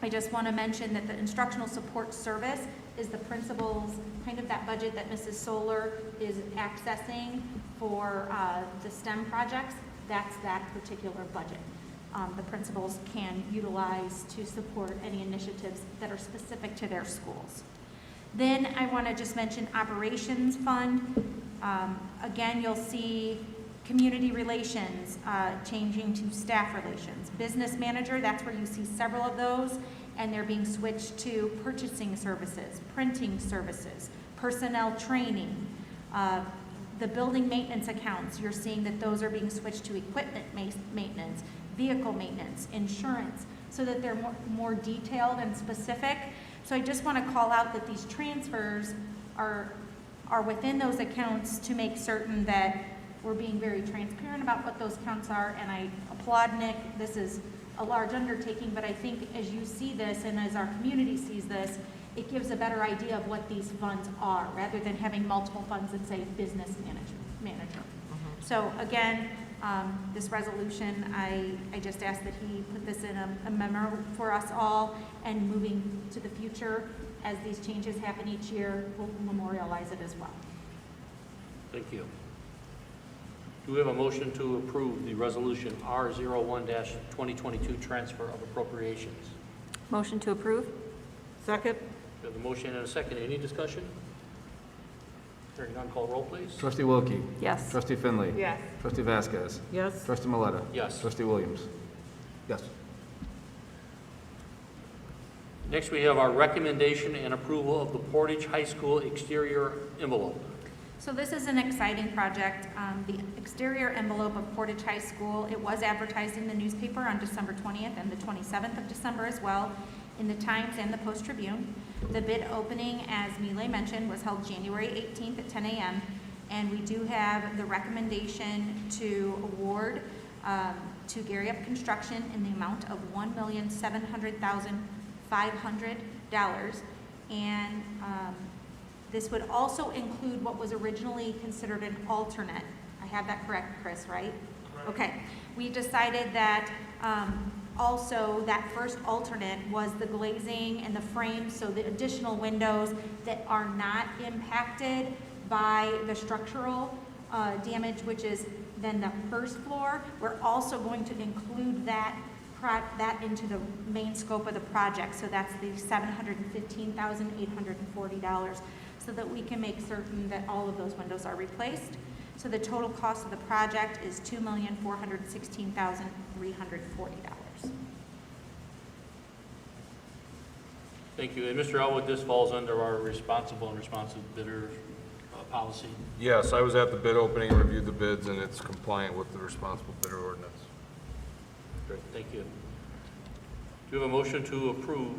I just want to mention that the instructional support service is the principal's, kind of that budget that Mrs. Solar is accessing for the STEM projects. That's that particular budget. the principals can utilize to support any initiatives that are specific to their schools. Then I want to just mention operations fund. Again, you'll see community relations changing to staff relations. Business manager, that's where you see several of those, and they're being switched to purchasing services, printing services, personnel training. The building maintenance accounts, you're seeing that those are being switched to equipment maintenance, vehicle maintenance, insurance, so that they're more detailed and specific. So I just want to call out that these transfers are within those accounts to make certain that we're being very transparent about what those accounts are, and I applaud Nick. This is a large undertaking, but I think as you see this and as our community sees this, it gives a better idea of what these funds are, rather than having multiple funds that say business manager. So again, this resolution, I just ask that he put this in a memo for us all, and moving to the future, as these changes happen each year, we'll memorialize it as well. Thank you. Do we have a motion to approve the resolution R01-2022 transfer of appropriations? Motion to approve? Second? We have a motion and a second. Any discussion? Hearing none, call roll, please. Trustee Wilkie. Yes. Trustee Finley. Yes. Trustee Vasquez. Yes. Trustee Maleta. Yes. Trustee Williams. Yes. Next, we have our recommendation and approval of the Portage High School exterior envelope. So this is an exciting project. The exterior envelope of Portage High School, it was advertised in the newspaper on December 20th and the 27th of December as well, in the Times and the Post-Tribune. The bid opening, as Mile mentioned, was held January 18th at 10 a.m. And we do have the recommendation to award to Gary Up Construction in the amount of $1,700,500. And this would also include what was originally considered an alternate. I have that correct, Chris, right? Correct. Okay. We decided that also that first alternate was the glazing and the frames, so the additional windows that are not impacted by the structural damage, which is then the first floor. We're also going to include that into the main scope of the project. So that's the $715,840, so that we can make certain that all of those windows are replaced. So the total cost of the project is $2,416,340. Thank you. And Mr. Elwood, this falls under our responsible and responsive bidder policy. Yes, I was at the bid opening and reviewed the bids, and it's compliant with the responsible bidder ordinance. Great, thank you. Do you have a motion to approve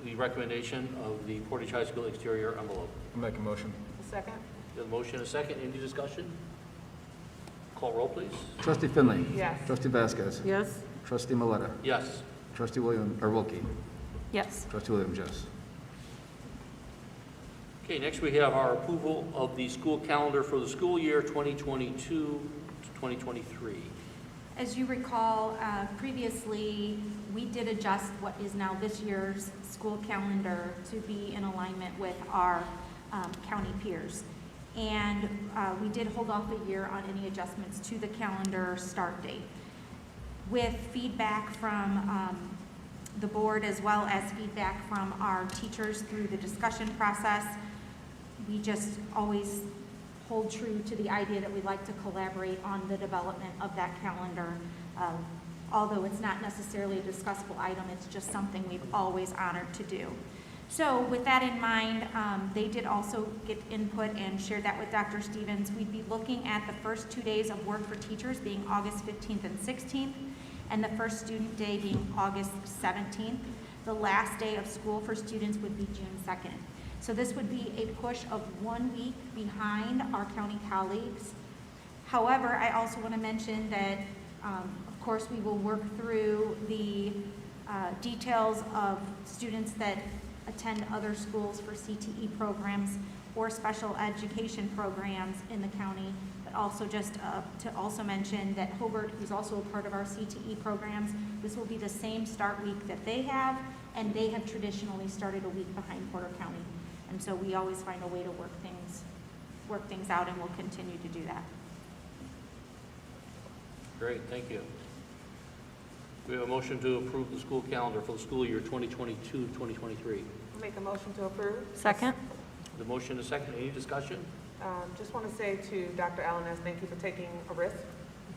the recommendation of the Portage High School exterior envelope? I'll make a motion. A second? You have a motion and a second. Any discussion? Call roll, please. Trustee Finley. Yes. Trustee Vasquez. Yes. Trustee Maleta. Yes. Trustee Wilkie. Yes. Trustee Williams, yes. Okay, next we have our approval of the school calendar for the school year 2022 to 2023. As you recall, previously, we did adjust what is now this year's school calendar to be in alignment with our county peers. And we did hold off a year on any adjustments to the calendar start date. With feedback from the board, as well as feedback from our teachers through the discussion process, we just always hold true to the idea that we'd like to collaborate on the development of that calendar. Although it's not necessarily a discussable item, it's just something we've always honored to do. So with that in mind, they did also get input and share that with Dr. Stevens. We'd be looking at the first 2 days of work for teachers being August 15th and 16th, and the first student day being August 17th. The last day of school for students would be June 2nd. So this would be a push of 1 week behind our county colleagues. However, I also want to mention that, of course, we will work through the details of students that attend other schools for CTE programs or special education programs in the county, but also just to also mention that Hobart, who's also a part of our CTE programs, this will be the same start week that they have, and they have traditionally started a week behind Porter County. And so we always find a way to work things out, and we'll continue to do that. Great, thank you. We have a motion to approve the school calendar for the school year 2022-2023. Make a motion to approve. Second? The motion is second. Any discussion? Just want to say to Dr. Allen, thank you for taking a risk,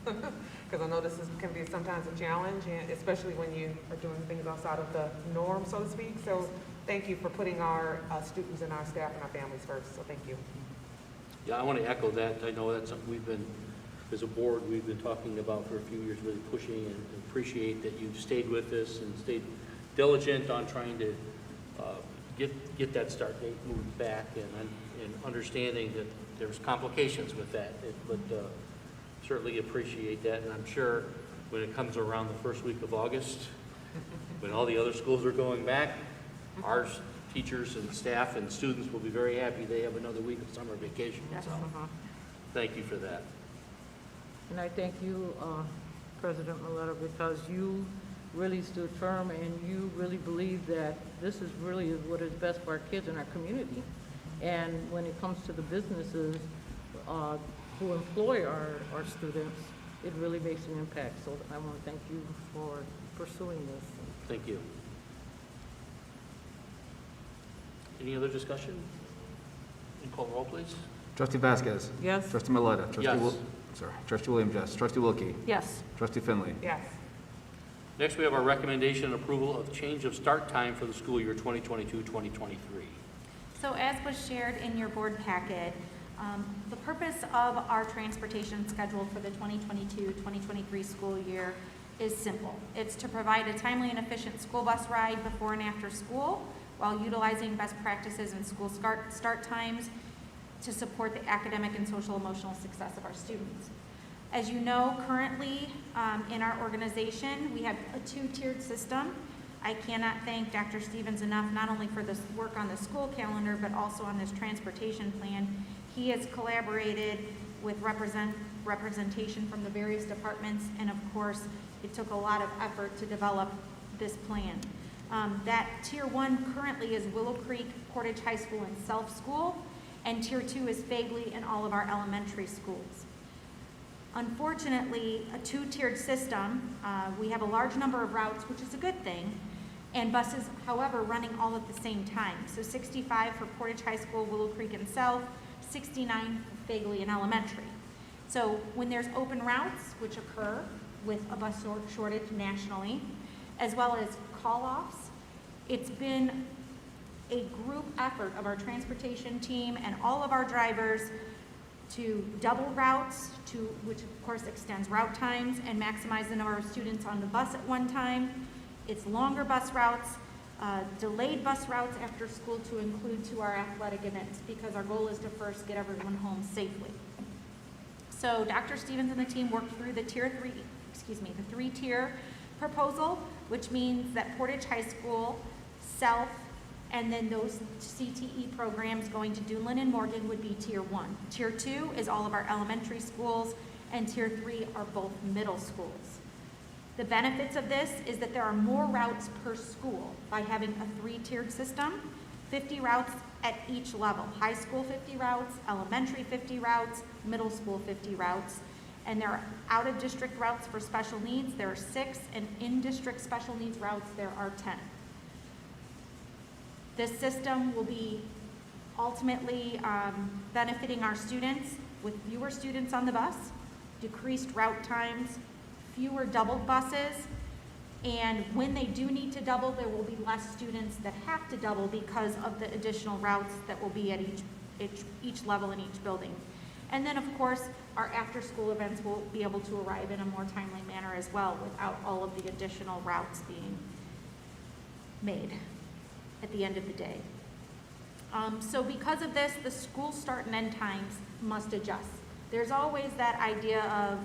because I know this can be sometimes a challenge, and especially when you are doing things outside of the norm, so to speak. So thank you for putting our students and our staff and our families first, so thank you. Yeah, I want to echo that. I know that's something we've been, as a board, we've been talking about for a few years, really pushing, and appreciate that you've stayed with us and stayed diligent on trying to get that start date moved back, and understanding that there's complications with that. But certainly appreciate that, and I'm sure when it comes around the first week of August, when all the other schools are going back, our teachers and staff and students will be very happy they have another week of summer vacation. So thank you for that. And I thank you, President Maleta, because you really stood firm and you really believe that this is really what is best for our kids and our community. And when it comes to the businesses who employ our students, it really makes an impact. So I want to thank you for pursuing this. Thank you. Any other discussion? Can you call the roll, please? Trustee Vasquez. Yes? Trustee Maleta. Yes. Trustee Williams, yes. Trustee Wilkie. Yes. Trustee Finley. Yes. Next, we have our recommendation and approval of change of start time for the school year 2022-2023. So as was shared in your board packet, the purpose of our transportation schedule for the 2022-2023 school year is simple. It's to provide a timely and efficient school bus ride before and after school while utilizing best practices and school start times to support the academic and social emotional success of our students. As you know, currently in our organization, we have a two-tiered system. I cannot thank Dr. Stevens enough, not only for this work on the school calendar, but also on this transportation plan. He has collaborated with representation from the various departments, and of course, it took a lot of effort to develop this plan. That Tier 1 currently is Willow Creek, Portage High School, and Self School, and Tier 2 is Fagley and all of our elementary schools. Unfortunately, a two-tiered system, we have a large number of routes, which is a good thing, and buses, however, running all at the same time. So 65 for Portage High School, Willow Creek, and South, 69 for Fagley and Elementary. So when there's open routes, which occur with a bus shortage nationally, as well as call-offs, it's been a group effort of our transportation team and all of our drivers to double routes, which of course extends route times and maximize the number of students on the bus at one time. It's longer bus routes, delayed bus routes after school to include to our athletic events, because our goal is to first get everyone home safely. So Dr. Stevens and the team worked through the three-tier proposal, which means that Portage High School, South, and then those CTE programs going to Dunlin and Morgan would be Tier 1. Tier 2 is all of our elementary schools, and Tier 3 are both middle schools. The benefits of this is that there are more routes per school by having a three-tiered system, 50 routes at each level. High school 50 routes, elementary 50 routes, middle school 50 routes, and there are out-of-district routes for special needs. There are 6, and in-district special needs routes, there are 10. This system will be ultimately benefiting our students with fewer students on the bus, decreased route times, fewer doubled buses, and when they do need to double, there will be less students that have to double because of the additional routes that will be at each level in each building. And then, of course, our after-school events will be able to arrive in a more timely manner as well without all of the additional routes being made at the end of the day. So because of this, the school start and end times must adjust. There's always that idea of,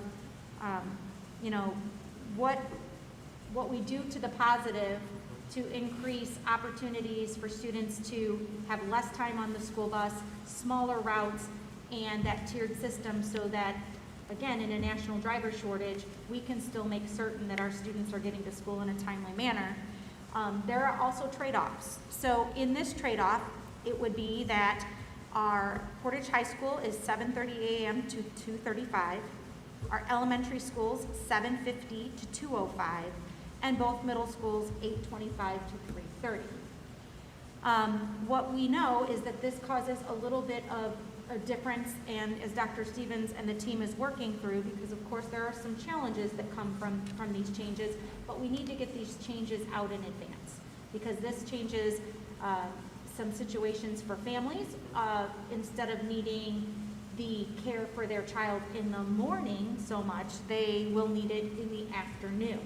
what we do to the positive to increase opportunities for students to have less time on the school bus, smaller routes, and that tiered system so that, again, in a national driver shortage, we can still make certain that our students are getting to school in a timely manner. There are also trade-offs. So in this trade-off, it would be that our Portage High School is 7:30 a.m. to 2:35. Our elementary schools, 7:50 to 2:05. and both middle schools 8:25 to 3:30. What we know is that this causes a little bit of a difference, and as Dr. Stevens and the team is working through, because of course there are some challenges that come from these changes, but we need to get these changes out in advance, because this changes some situations for families. Instead of needing the care for their child in the morning so much, they will need it in the afternoon.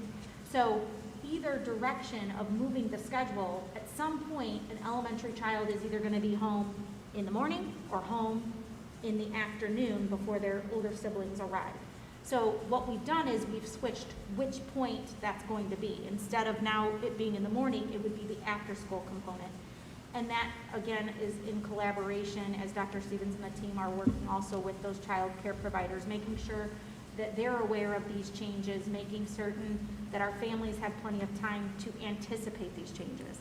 So either direction of moving the schedule, at some point, an elementary child is either going to be home in the morning or home in the afternoon before their older siblings arrive. So what we've done is we've switched which point that's going to be. Instead of now it being in the morning, it would be the after-school component. And that, again, is in collaboration, as Dr. Stevens and the team are working also with those child care providers, making sure that they're aware of these changes, making certain that our families have plenty of time to anticipate these changes.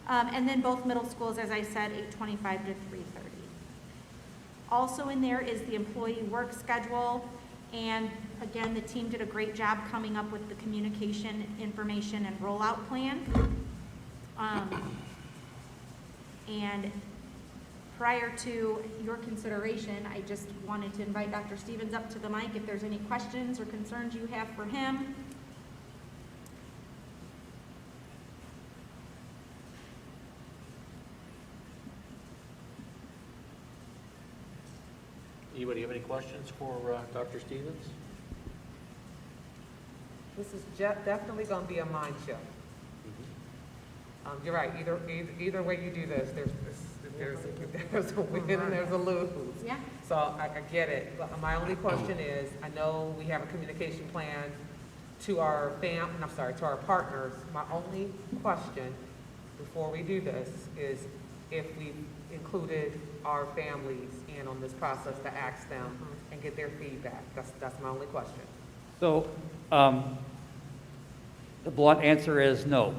And then both middle schools, as I said, 8:25 to 3:30. Also in there is the employee work schedule. And again, the team did a great job coming up with the communication, information, and rollout plan. And prior to your consideration, I just wanted to invite Dr. Stevens up to the mic if there's any questions or concerns you have for him. Anybody have any questions for Dr. Stevens? This is definitely going to be a mind shift. You're right, either way you do this, there's a win and there's a lose. Yeah. So I get it, but my only question is, I know we have a communication plan to our to our partners. My only question before we do this is if we've included our families in on this process to ask them and get their feedback. That's my only question. So the blunt answer is no.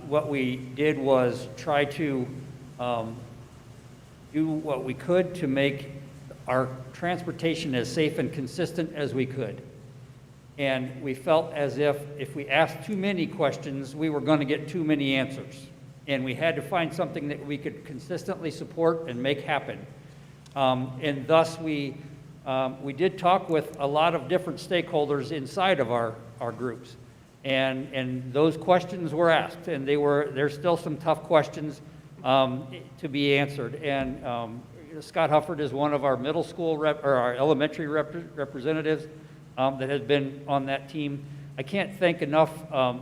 What we did was try to do what we could to make our transportation as safe and consistent as we could. And we felt as if we asked too many questions, we were going to get too many answers. And we had to find something that we could consistently support and make happen. And thus we did talk with a lot of different stakeholders inside of our groups. And those questions were asked, and there's still some tough questions to be answered. And Scott Hufford is one of our middle school or our elementary representatives that has been on that team. I can't thank enough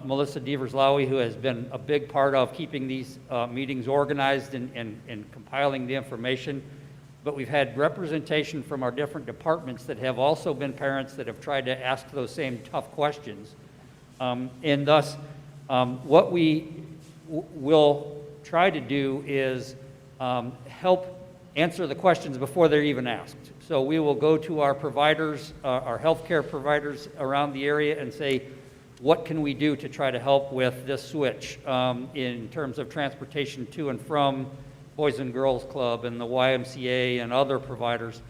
Melissa Devers-Lowy, who has been a big part of keeping these meetings organized and compiling the information. But we've had representation from our different departments that have also been parents that have tried to ask those same tough questions. And thus, what we will try to do is help answer the questions before they're even asked. So we will go to our providers, our healthcare providers around the area and say, what can we do to try to help with this switch in terms of transportation to and from Boys and Girls Club and the YMCA and other providers.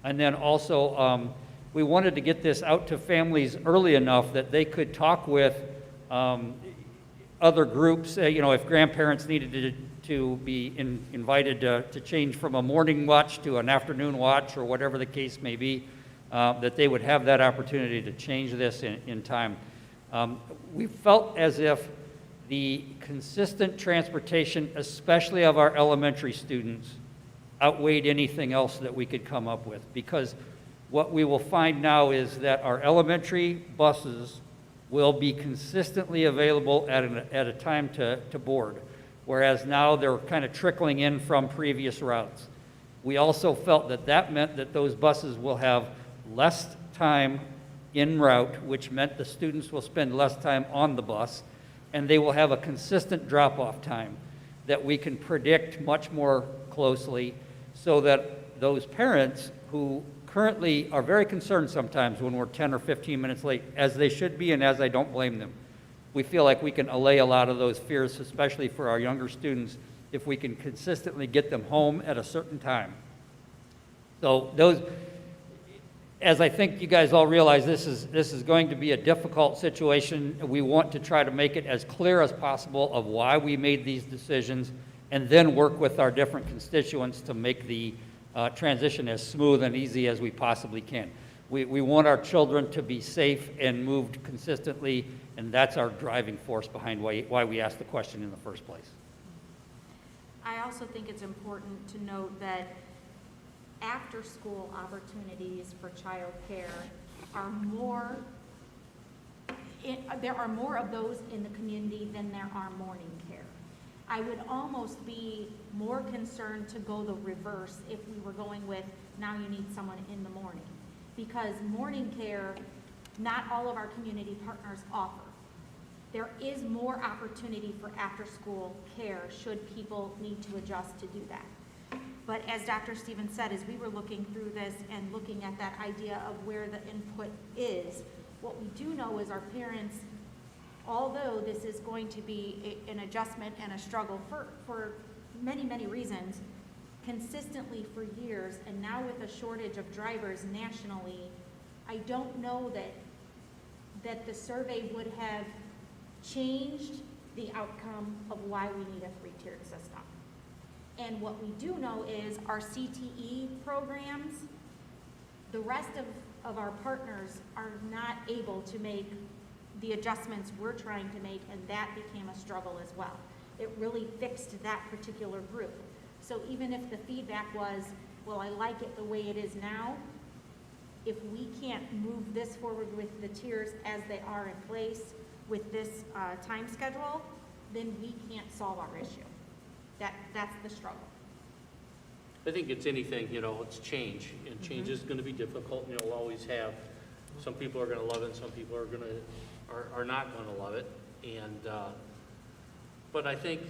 And then also, we wanted to get this out to families early enough that they could talk with other groups, if grandparents needed to be invited to change from a morning watch to an afternoon watch or whatever the case may be, that they would have that opportunity to change this in time. We felt as if the consistent transportation, especially of our elementary students, outweighed anything else that we could come up with, because what we will find now is that our elementary buses will be consistently available at a time to board, whereas now they're kind of trickling in from previous routes. We also felt that meant that those buses will have less time en route, which meant the students will spend less time on the bus, and they will have a consistent drop-off time that we can predict much more closely, so that those parents who currently are very concerned sometimes when we're 10 or 15 minutes late, as they should be, and as I don't blame them. We feel like we can allay a lot of those fears, especially for our younger students, if we can consistently get them home at a certain time. So as I think you guys all realize, this is going to be a difficult situation. We want to try to make it as clear as possible of why we made these decisions, and then work with our different constituents to make the transition as smooth and easy as we possibly can. We want our children to be safe and moved consistently, and that's our driving force behind why we asked the question in the first place. I also think it's important to note that after-school opportunities for childcare are more, there are more of those in the community than there are morning care. I would almost be more concerned to go the reverse if we were going with, now you need someone in the morning. Because morning care, not all of our community partners offer. There is more opportunity for after-school care should people need to adjust to do that. But as Dr. Stevens said, as we were looking through this and looking at that idea of where the input is, what we do know is our parents, although this is going to be an adjustment and a struggle for many, many reasons, consistently for years, and now with a shortage of drivers nationally, I don't know that the survey would have changed the outcome of why we need a three-tiered system. And what we do know is our CTE programs, the rest of our partners are not able to make the adjustments we're trying to make, and that became a struggle as well. It really fixed that particular group. So even if the feedback was, well, I like it the way it is now, if we can't move this forward with the tiers as they are in place with this time schedule, then we can't solve our issue. That's the struggle. I think it's anything, it's change, and change is going to be difficult, and you'll always have, some people are going to love it, and some people are not going to love it, and, but I think,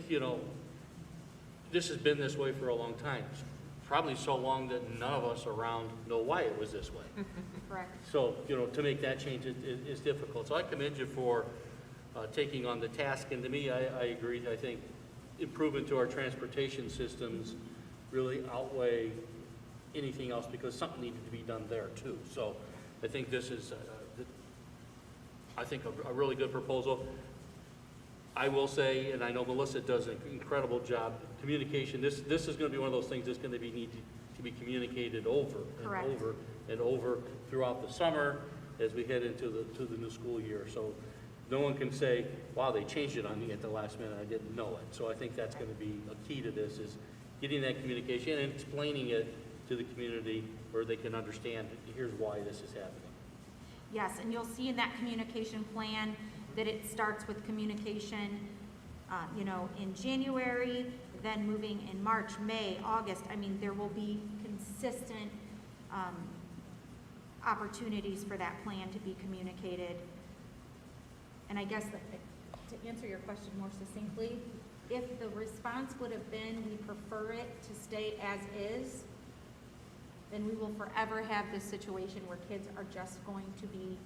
this has been this way for a long time, probably so long that none of us around know why it was this way. Correct. So, to make that change is difficult. So I commend you for taking on the task, and to me, I agree. I think improvement to our transportation systems really outweigh anything else, because something needed to be done there too. So I think this is, I think, a really good proposal. I will say, and I know Melissa does an incredible job, communication, this is going to be one of those things that's going to need to be communicated over and Correct. over and over throughout the summer as we head into the new school year. So no one can say, wow, they changed it on me at the last minute, I didn't know it. So I think that's going to be a key to this, is getting that communication and explaining it to the community where they can understand, here's why this is happening. Yes, and you'll see in that communication plan that it starts with communication, in January, then moving in March, May, August. I mean, there will be consistent opportunities for that plan to be communicated. And I guess to answer your question more succinctly, if the response would have been, we prefer it to stay as is, then we will forever have this situation where kids are just going to be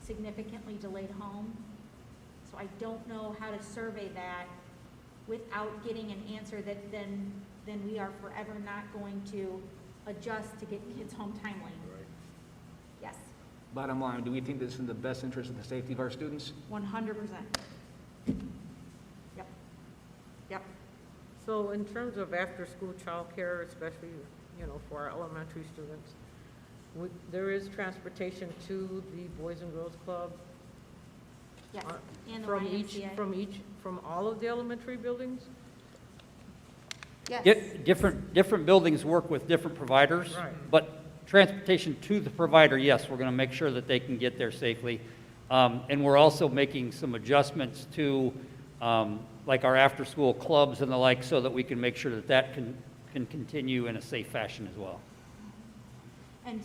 significantly delayed home. So I don't know how to survey that without getting an answer that then we are forever not going to adjust to get kids home timely. Right. Yes, Bottom line, do we think this is in the best interest of the safety of our students? 100%. Yep. Yep. So in terms of after-school childcare, especially, for our elementary students, there is transportation to the Boys and Girls Club? Yes, and the YMCA. From all of the elementary buildings? Yes. Different buildings work with different providers. Right. But transportation to the provider, yes, we're going to make sure that they can get there safely. And we're also making some adjustments to, like our after-school clubs and the like, so that we can make sure that can continue in a safe fashion as well. And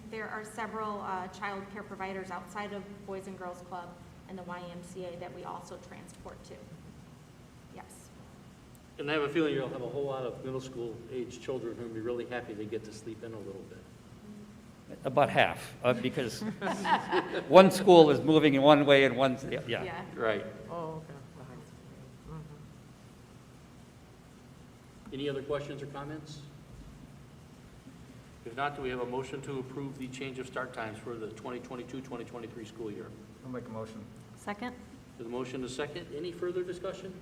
there are several child care providers outside of Boys and Girls Club and the YMCA that we also transport to. Yes. And I have a feeling you'll have a whole lot of middle school age children who will be really happy they get to sleep in a little bit. About half, because one school is moving in one way and one's, yeah. Right. Oh, okay. Any other questions or comments? If not, do we have a motion to approve the change of start times for the 2022-2023 school year? I'll make a motion. Second? With a motion to second, any further discussion?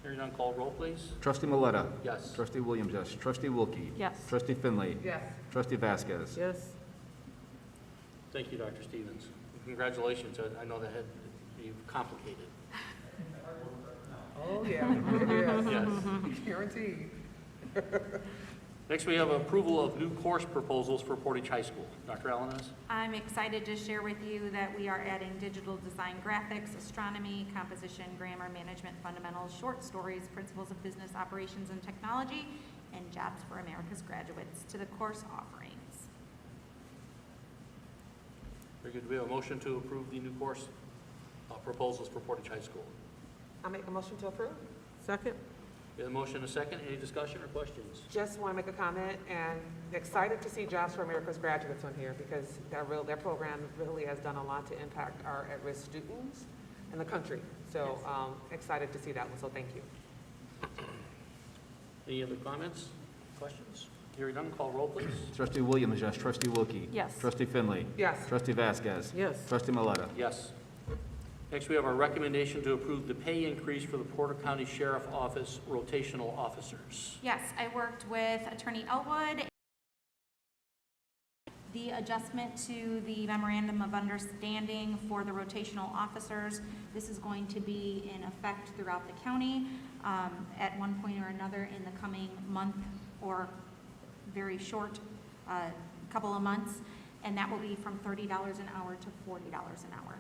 Hearing none, call roll, please. Trustee Maleta. Yes. Trustee Williams, yes. Trustee Wilkie. Yes. Trustee Finley. Yes. Trustee Vasquez. Yes. Thank you, Dr. Stevens. Congratulations. I know that had to be complicated. Oh, yeah, it is. Yes. Guaranteed. Next, we have approval of new course proposals for Portage High School. Dr. Alanis? I'm excited to share with you that we are adding digital design graphics, astronomy, composition, grammar, management fundamentals, short stories, principles of business operations and technology, and jobs for America's graduates to the course offerings. Very good. We have a motion to approve the new course proposals for Portage High School. I'll make a motion to approve. Second? We have a motion and a second. Any discussion or questions? Just want to make a comment, and excited to see Jobs for America's graduates on here, because their program really has done a lot to impact our at-risk students in the country. So excited to see that one, so thank you. Any other comments, questions? Hearing none, call roll, please. Trustee Williams, yes. Trustee Wilkie. Yes. Trustee Finley. Yes. Trustee Vasquez. Yes. Trustee Maleta. Yes. Next, we have our recommendation to approve the pay increase for the Porter County Sheriff Office rotational officers. Yes, I worked with Attorney Elwood. The adjustment to the memorandum of understanding for the rotational officers, this is going to be in effect throughout the county at one point or another in the coming month or very short couple of months, and that will be from $30 an hour to $40 an hour.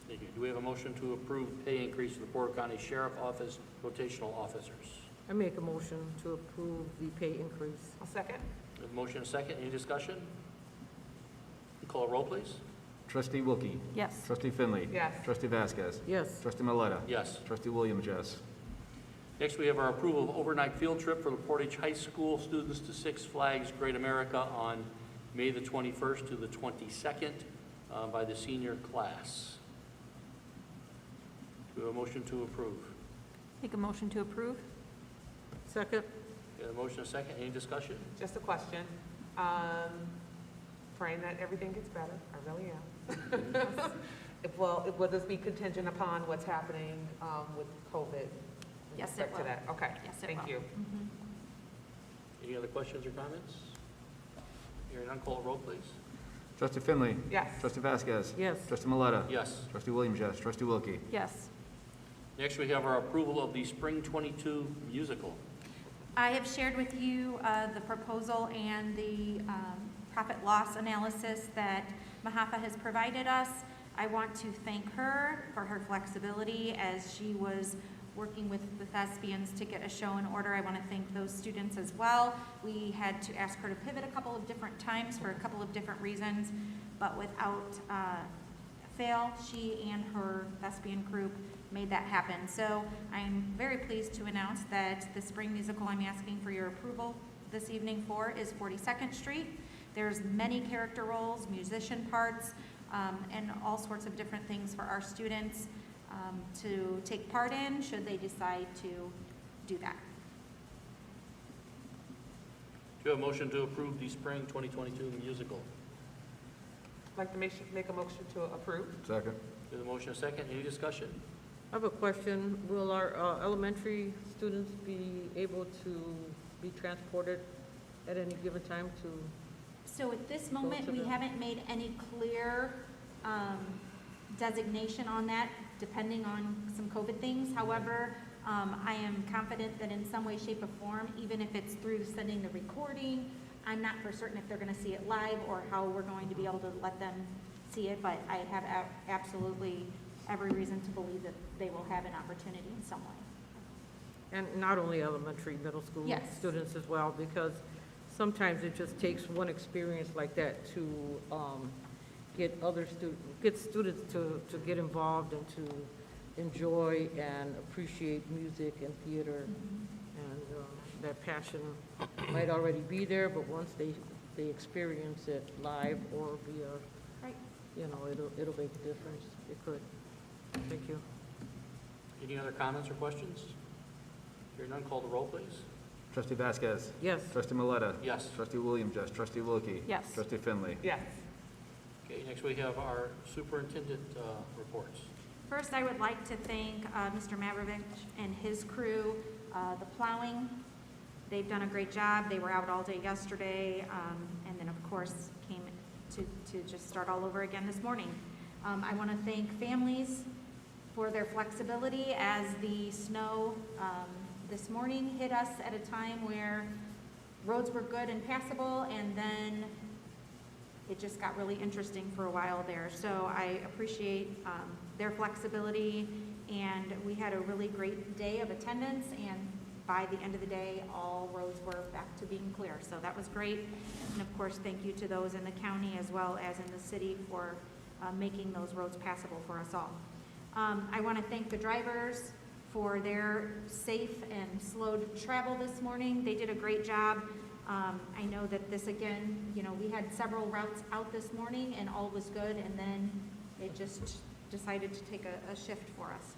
Thank you. Do we have a motion to approve pay increase for the Porter County Sheriff Office rotational officers? I make a motion to approve the pay increase. I'll second. We have a motion and a second. Any discussion? Call a roll, please. Trustee Wilkie. Yes. Trustee Finley. Yes. Trustee Vasquez. Yes. Trustee Maleta. Yes. Trustee Williams, yes. Next, we have our approval of overnight field trip for the Portage High School students to Six Flags Great America on May the 21st to the 22nd by the senior class. Do we have a motion to approve? Make a motion to approve? Second? We have a motion and a second. Any discussion? Just a question. Praying that everything gets better. I really am. Will this be contingent upon what's happening with COVID? Yes, it Respect to will. that. Okay. Yes, it Thank will. you. Any other questions or comments? Hearing none, call a roll, please. Trustee Finley. Yes. Trustee Vasquez. Yes. Trustee Maleta. Yes. Trustee Williams, yes. Trustee Wilkie. Yes. Next, we have our approval of the Spring 22 musical. I have shared with you the proposal and the profit loss analysis that Mahafa has provided us. I want to thank her for her flexibility as she was working with the thespians to get a show in order. I want to thank those students as well. We had to ask her to pivot a couple of different times for a couple of different reasons, but without fail, she and her thespian group made that happen. So I'm very pleased to announce that the spring musical I'm asking for your approval this evening for is 42nd Street. There's many character roles, musician parts, and all sorts of different things for our students to take part in should they decide to do that. Do you have a motion to approve the Spring 2022 musical? I'd like to make a motion to approve. Second. Do the motion a second. Any discussion? I have a question. Will our elementary students be able to be transported at any given time to? So at this moment, we haven't made any clear designation on that, depending on some COVID things. However, I am confident that in some way, shape, or form, even if it's through sending the recording, I'm not for certain if they're going to see it live or how we're going to be able to let them see it, but I have absolutely every reason to believe that they will have an opportunity in some way. And not only elementary, middle school Yes. students as well, because sometimes it just takes one experience like that to get students to get involved and to enjoy and appreciate music and theater. And that passion might already be there, but once they experience it live or via, Right. it'll make a difference. It could. Thank you. Any other comments or questions? Hearing none, call the roll, please. Trustee Vasquez. Yes. Trustee Maleta. Yes. Trustee Williams, yes. Trustee Wilkie. Yes. Trustee Finley. Yes. Okay, next we have our superintendent reports. First, I would like to thank Mr. Mavrovich and his crew, the plowing. They've done a great job. They were out all day yesterday, and then, of course, came to just start all over again this morning. I want to thank families for their flexibility as the snow this morning hit us at a time where roads were good and passable, and then it just got really interesting for a while there. So I appreciate their flexibility, and we had a really great day of attendance, and by the end of the day, all roads were back to being clear. So that was great. And of course, thank you to those in the county as well as in the city for making those roads passable for us all. I want to thank the drivers for their safe and slow travel this morning. They did a great job. I know that this, again, we had several routes out this morning and all was good, and then it just decided to take a shift for us.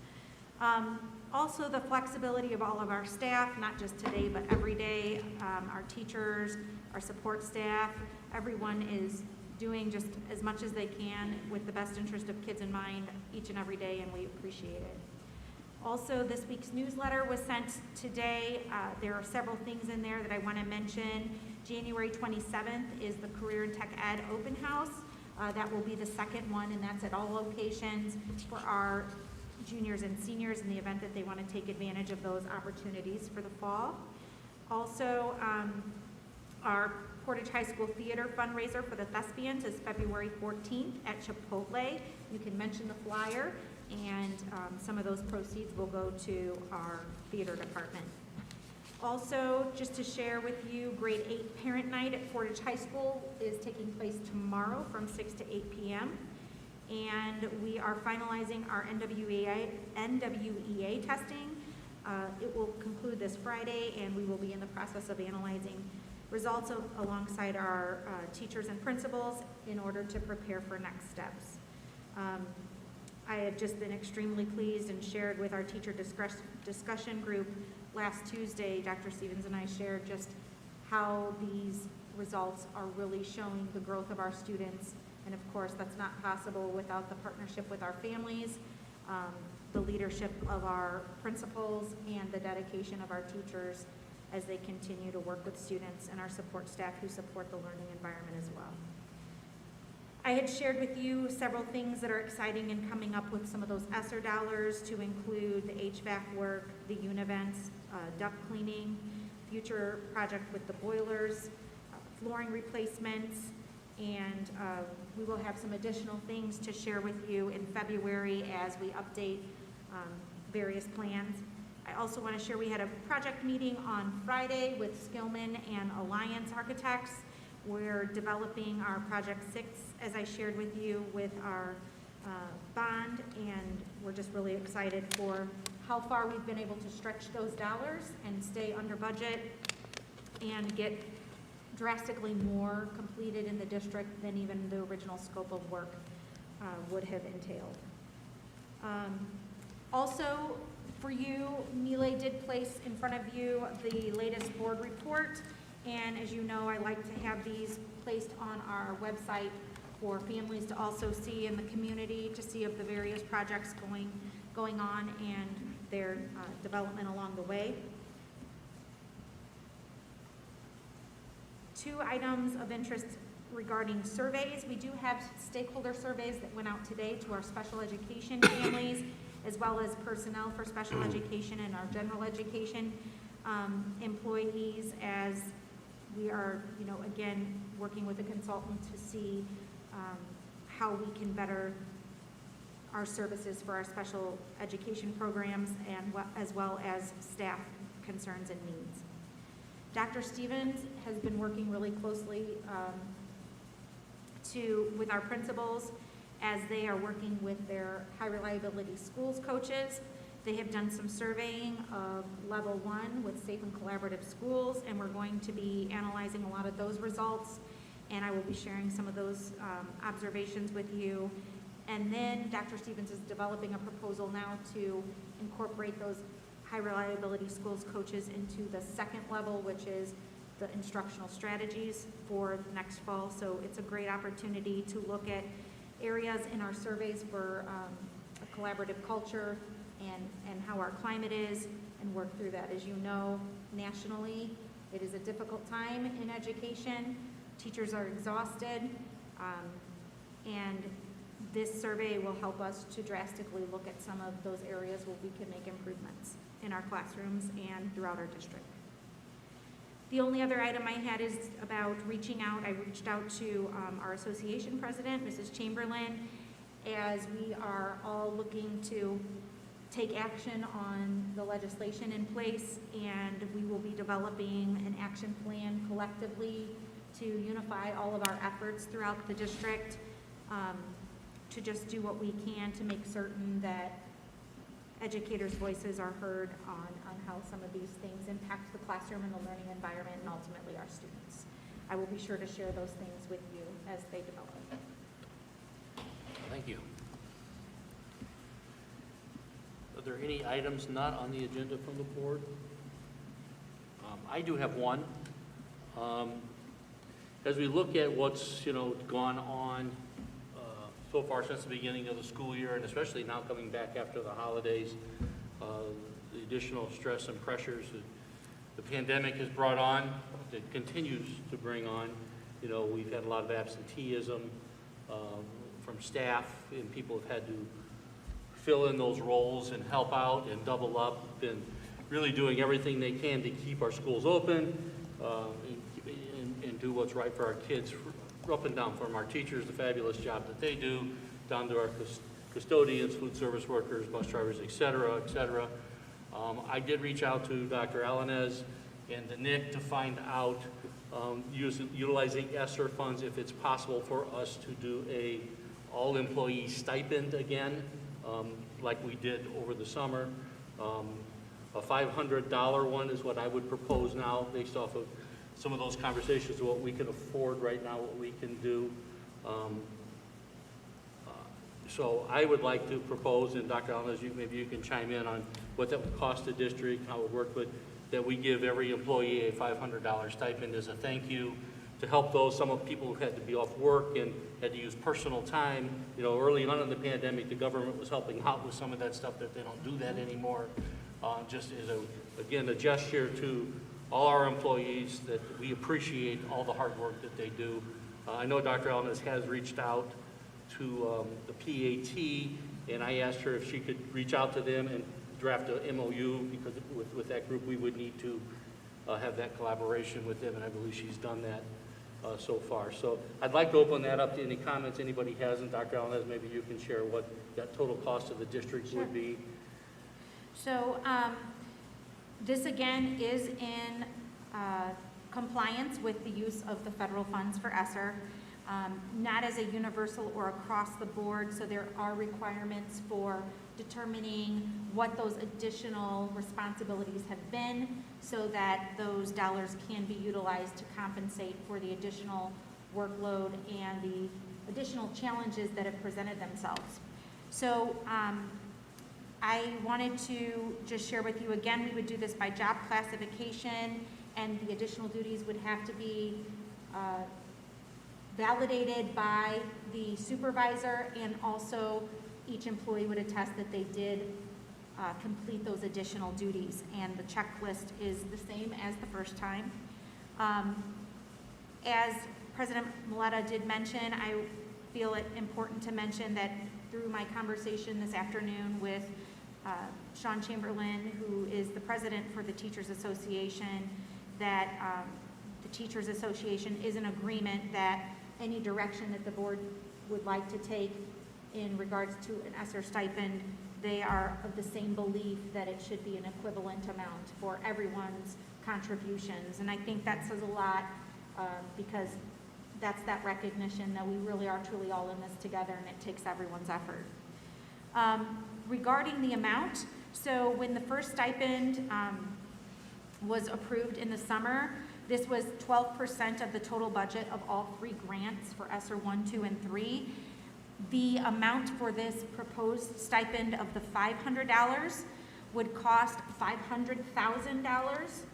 Also, the flexibility of all of our staff, not just today, but every day. Our teachers, our support staff, everyone is doing just as much as they can with the best interest of kids in mind each and every day, and we appreciate it. Also, this week's newsletter was sent today. There are several things in there that I want to mention. January 27th is the Career and Tech Ed Open House. That will be the second one, and that's at all locations for our juniors and seniors in the event that they want to take advantage of those opportunities for the fall. Also, our Portage High School Theater fundraiser for the Thespians is February 14th at Chipotle. You can mention the flyer, and some of those proceeds will go to our theater department. Also, just to share with you, grade 8 parent night at Portage High School is taking place tomorrow from 6 to 8 p.m. And we are finalizing our NWEA testing. It will conclude this Friday, and we will be in the process of analyzing results alongside our teachers and principals in order to prepare for next steps. I have just been extremely pleased and shared with our teacher discussion group last Tuesday. Dr. Stevens and I shared just how these results are really showing the growth of our students. And of course, that's not possible without the partnership with our families, the leadership of our principals, and the dedication of our teachers as they continue to work with students and our support staff who support the learning environment as well. I had shared with you several things that are exciting and coming up with some of those ESSER dollars, to include the HVAC work, the univents, duct cleaning, future project with the boilers, flooring replacements, and we will have some additional things to share with you in February as we update various plans. I also want to share we had a project meeting on Friday with Skillman and Alliance Architects. We're developing our Project 6, as I shared with you, with our bond, and we're just really excited for how far we've been able to stretch those dollars and stay under budget and get drastically more completed in the district than even the original scope of work would have entailed. Also, for you, Mile did place in front of you the latest board report, and as you know, I like to have these placed on our website for families to also see in the community, to see of the various projects going on and their development along the way. 2 items of interest regarding surveys. We do have stakeholder surveys that went out today to our special education families, as well as personnel for special education and our general education employees, as we are, again, working with a consultant to see how we can better our services for our special education programs, and as well as staff concerns and needs. Dr. Stevens has been working really closely with our principals as they are working with their high reliability schools coaches. They have done some surveying of level 1 with safe and collaborative schools, and we're going to be analyzing a lot of those results, and I will be sharing some of those observations with you. And then Dr. Stevens is developing a proposal now to incorporate those high reliability schools coaches into the second level, which is the instructional strategies for next fall. So it's a great opportunity to look at areas in our surveys for a collaborative culture and how our climate is, and work through that. As you know, nationally, it is a difficult time in education. Teachers are exhausted, and this survey will help us to drastically look at some of those areas where we can make improvements in our classrooms and throughout our district. The only other item I had is about reaching out. I reached out to our association president, Mrs. Chamberlain, as we are all looking to take action on the legislation in place, and we will be developing an action plan collectively to unify all of our efforts throughout the district, to just do what we can to make certain that educators' voices are heard on how some of these things impact the classroom and the learning environment and ultimately our students. I will be sure to share those things with you as they develop. Thank you. Are there any items not on the agenda from the board? I do have one. As we look at what's gone on so far since the beginning of the school year, and especially now coming back after the holidays, the additional stress and pressures that the pandemic has brought on, that continues to bring on. We've had a lot of absenteeism from staff, and people have had to fill in those roles and help out and double up, and really doing everything they can to keep our schools open and do what's right for our kids, up and down, from our teachers, the fabulous job that they do, down to our custodians, food service workers, bus drivers, et cetera, et cetera. I did reach out to Dr. Alanez and to Nick to find out, utilizing ESSER funds, if it's possible for us to do a all-employee stipend again, like we did over the summer. A $500 one is what I would propose now, based off of some of those conversations of what we can afford right now, what we can do. So I would like to propose, and Dr. Allen, maybe you can chime in on what that would cost the district, how it would work, but that we give every employee a $500 stipend as a thank you to help those, some of people who had to be off work and had to use personal time. Early on in the pandemic, the government was helping out with some of that stuff, that they don't do that anymore. Just as again, a gesture to all our employees, that we appreciate all the hard work that they do. I know Dr. Alnes has reached out to the PAT, and I asked her if she could reach out to them and draft a MOU, because with that group, we would need to have that collaboration with them, and I believe she's done that so far. So I'd like to open that up to any comments anybody has, and Dr. Alnes, maybe you can share what that total cost of the district would be. So this again is in compliance with the use of the federal funds for ESSER, not as a universal or across the board, so there are requirements for determining what those additional responsibilities have been, so that those dollars can be utilized to compensate for the additional workload and the additional challenges that have presented themselves. So I wanted to just share with you again, we would do this by job classification, and the additional duties would have to be validated by the supervisor, and also each employee would attest that they did complete those additional duties, and the checklist is the same as the first time. As President Maleta did mention, I feel it important to mention that through my conversation this afternoon with Sean Chamberlain, who is the president for the Teachers Association, that the Teachers Association is in agreement that any direction that the board would like to take in regards to an ESSER stipend, they are of the same belief that it should be an equivalent amount for everyone's contributions. And I think that says a lot, because that's that recognition that we really are truly all in this together, and it takes everyone's effort. Regarding the amount, so when the first stipend was approved in the summer, this was 12% of the total budget of all 3 grants for ESSER 1, 2, and 3. The amount for this proposed stipend of the $500 would cost $500,000.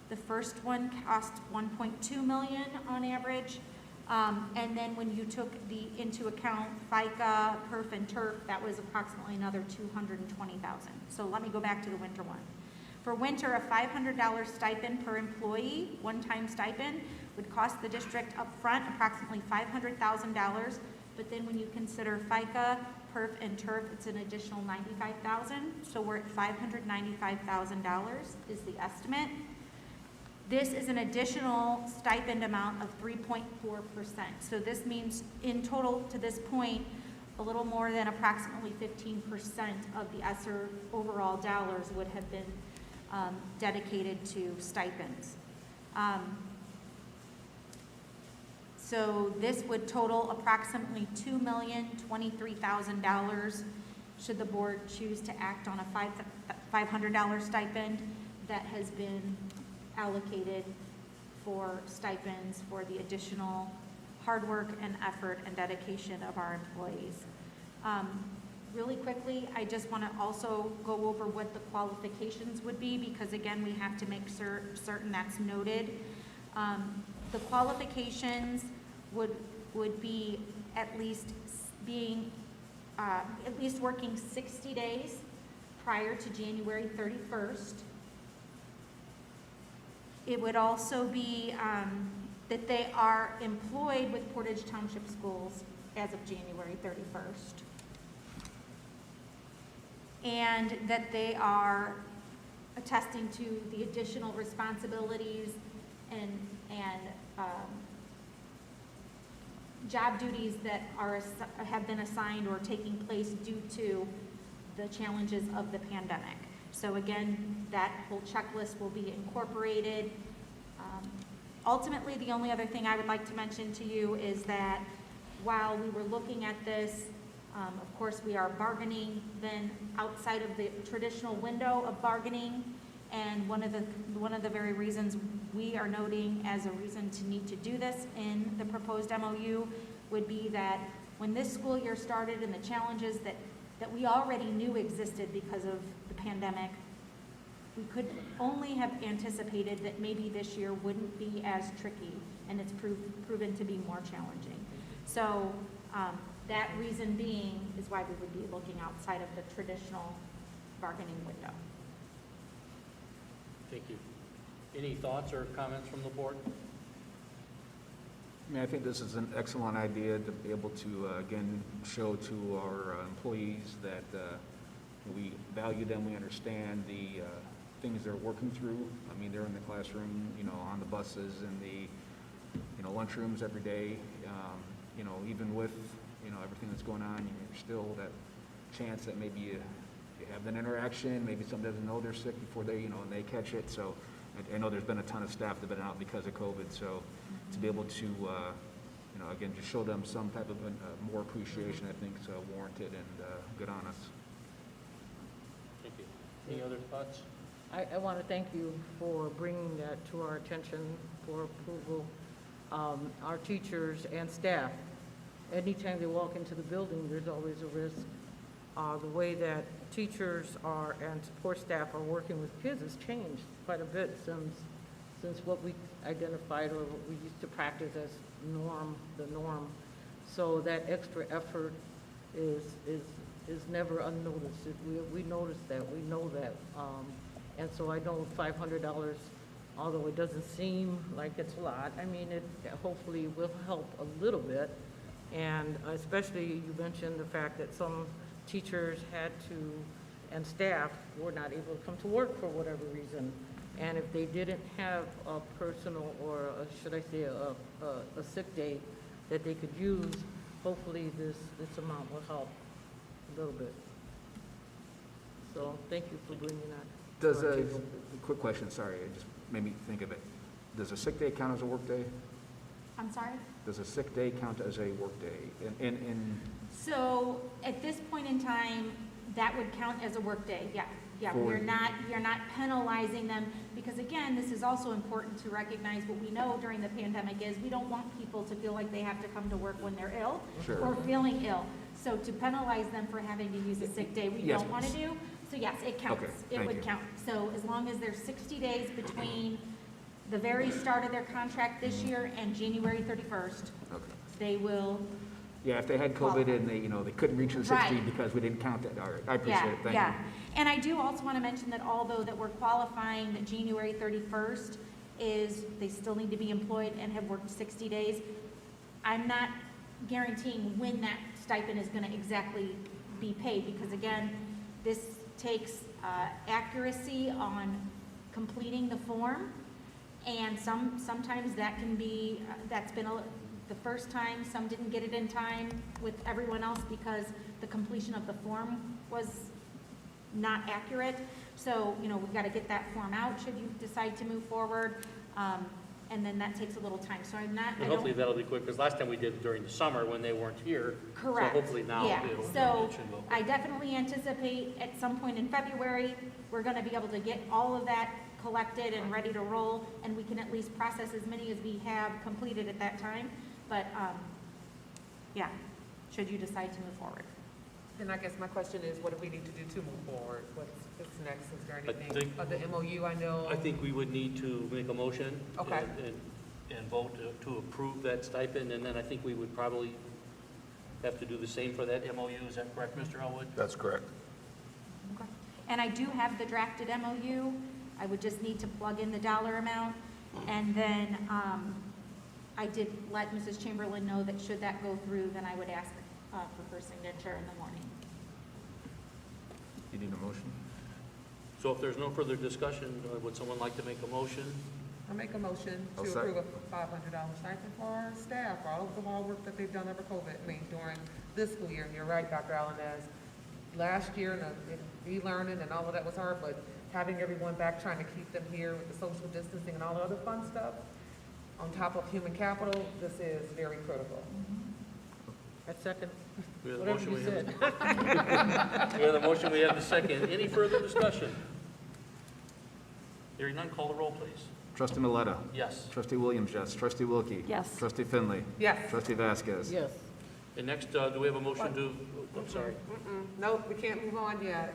The first one cost 1.2 million on average. And then when you took into account FICA, perf, and turf, that was approximately another 220,000. So let me go back to the winter one. For winter, a $500 stipend per employee, one-time stipend, would cost the district upfront approximately $500,000. But then when you consider FICA, perf, and turf, it's an additional $95,000. So we're at $595,000 is the estimate. This is an additional stipend amount of 3.4%. So this means in total to this point, a little more than approximately 15% of the ESSER overall dollars would have been dedicated to stipends. So this would total approximately $2,023,000 should the board choose to act on a $500 stipend that has been allocated for stipends for the additional hard work and effort and dedication of our employees. Really quickly, I just want to also go over what the qualifications would be, because again, we have to make certain that's noted. The qualifications would be at least working 60 days prior to January 31st. It would also be that they are employed with Portage Township Schools as of January 31st. And that they are attesting to the additional responsibilities and job duties that have been assigned or taking place due to the challenges of the pandemic. So again, that whole checklist will be incorporated. Ultimately, the only other thing I would like to mention to you is that while we were looking at this, of course, we are bargaining then outside of the traditional window of bargaining, and one of the very reasons we are noting as a reason to need to do this in the proposed MOU would be that when this school year started and the challenges that we already knew existed because of the pandemic, we could only have anticipated that maybe this year wouldn't be as tricky, and it's proven to be more challenging. So that reason being is why we would be looking outside of the traditional bargaining window. Thank you. Any thoughts or comments from the board? I mean, I think this is an excellent idea to be able to, again, show to our employees that we value them, we understand the things they're working through. I mean, they're in the classroom, on the buses, in the, lunchrooms every day. Even with, everything that's going on, there's still that chance that maybe you have an interaction, maybe someone doesn't know they're sick before they, and they catch it. So I know there's been a ton of staff that have been out because of COVID. So to be able to, again, just show them some type of more appreciation, I think is warranted and good on us. Thank you. Any other thoughts? I want to thank you for bringing that to our attention for approval. Our teachers and staff, anytime they walk into the building, there's always a risk. The way that teachers and support staff are working with kids has changed quite a bit since what we identified or what we used to practice as the norm. So that extra effort is never unnoticed. We notice that, we know that. And so I know $500, although it doesn't seem like it's a lot, I mean, it hopefully will help a little bit. And especially you mentioned the fact that some teachers and staff were not able to come to work for whatever reason. And if they didn't have a personal or should I say a sick day that they could use, hopefully this amount will help a little bit. So thank you for bringing that. Does a quick question, sorry, it just made me think of it. Does a sick day count as a work day? I'm sorry? Does a sick day count as a work day? So at this point in time, that would count as a work day, yeah. Yeah, you're not penalizing them, because again, this is also important to recognize what we know during the pandemic is we don't want people to feel like they have to come to work when they're ill or feeling ill. So to penalize them for having to use a sick day, we don't want to do. So yes, it counts. Okay, It thank would you. count. So as long as there's 60 days between the very start of their contract this year and January 31st, Okay. they will, Yeah, if they had COVID and they, they couldn't reach the 60 Right. because we didn't count that, all right, I appreciate yeah, it, thank yeah. you. And I do also want to mention that although that we're qualifying that January 31st is, they still need to be employed and have worked 60 days, I'm not guaranteeing when that stipend is going to exactly be paid, because again, this takes accuracy on completing the form, and sometimes that can be, that's been the first time, some didn't get it in time with everyone else because the completion of the form was not accurate. So, we've got to get that form out should you decide to move forward, and then that takes a little time. So And hopefully that'll be quick, because last time we did it during the summer when they weren't here. Correct. So hopefully now Yeah. it'll, So it should go. I definitely anticipate at some point in February, we're gonna be able to get all of that collected and ready to roll, and we can at least process as many as we have completed at that time. But, yeah, should you decide to move forward. And I guess my question is, what do we need to do to move forward? What's next? Is there I anything, think- the MOU, I know? I think we would need to make a motion. Okay. And vote to approve that stipend, and then I think we would probably have to do the same for that MOU. Is that correct, Mr. Elwood? That's correct. And I do have the drafted MOU. I would just need to plug in the dollar amount. And then, I did let Mrs. Chamberlain know that should that go through, then I would ask for her signature in the morning. You need a motion? So if there's no further discussion, would someone like to make a motion? I make a motion I'll to second. approve a $500 stipend for our staff, for all of the hard work that they've done over COVID, during this school year. And you're right, Dr. Allen, as last year, and e-learning and all of that was hard, but having everyone back, trying to keep them here with the social distancing and all the other fun stuff, on top of human capital, this is very critical. I second We have the whatever motion, you we said. We have the motion, we have the second. Any further discussion? Hearing none, call the roll, please. Trustee Maleta? Yes. Trustee Williams, yes. Trustee Wilkie? Yes. Trustee Finley? Yes. Trustee Vasquez? Yes. And next, do we have a motion to, I'm sorry. Nope, we can't move on yet.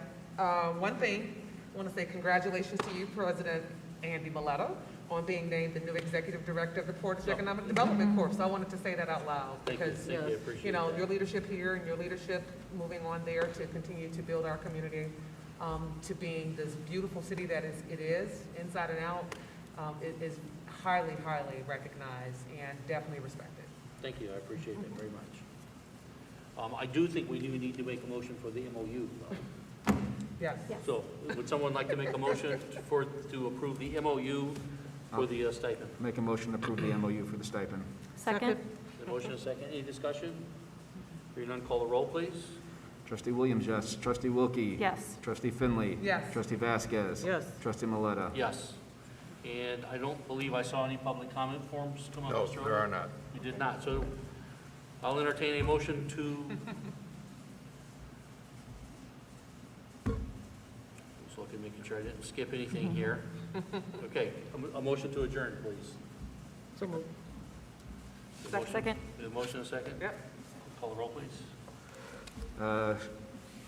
One thing, I want to say congratulations to you, President Andy Milletto, on being named the new Executive Director of the Portage Economic Development Corp. So I wanted to say that out loud. Thank you, Because, thank you, I appreciate that. your leadership here and your leadership moving on there to continue to build our community to being this beautiful city that it is, inside and out, it is highly, highly recognized and definitely respected. Thank you, I appreciate that very much. I do think we do need to make a motion for the MOU. Yes. So would someone like to make a motion to approve the MOU for the stipend? Make a motion to approve the MOU for the stipend. Second? The motion is second. Any discussion? Hearing none, call the roll, please. Trustee Williams, yes. Trustee Wilkie? Yes. Trustee Finley? Yes. Trustee Vasquez? Yes. Trustee Maleta? Yes. And I don't believe I saw any public comment forms come up, No, Mr. there are Elwood? not. You did not. So I'll entertain a motion to... Just looking, making sure I didn't skip anything here. Okay, a motion to adjourn, please. So moved. The motion- Second. The motion is second? Yep. Call the roll, please.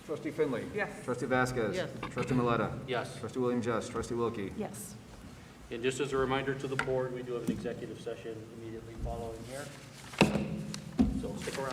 Trustee Finley? Yes. Trustee Vasquez? Yes. Trustee Maleta? Yes. Trustee Williams, yes. Trustee Wilkie? Yes. And just as a reminder to the board, we do have an executive session immediately following here. So stick around.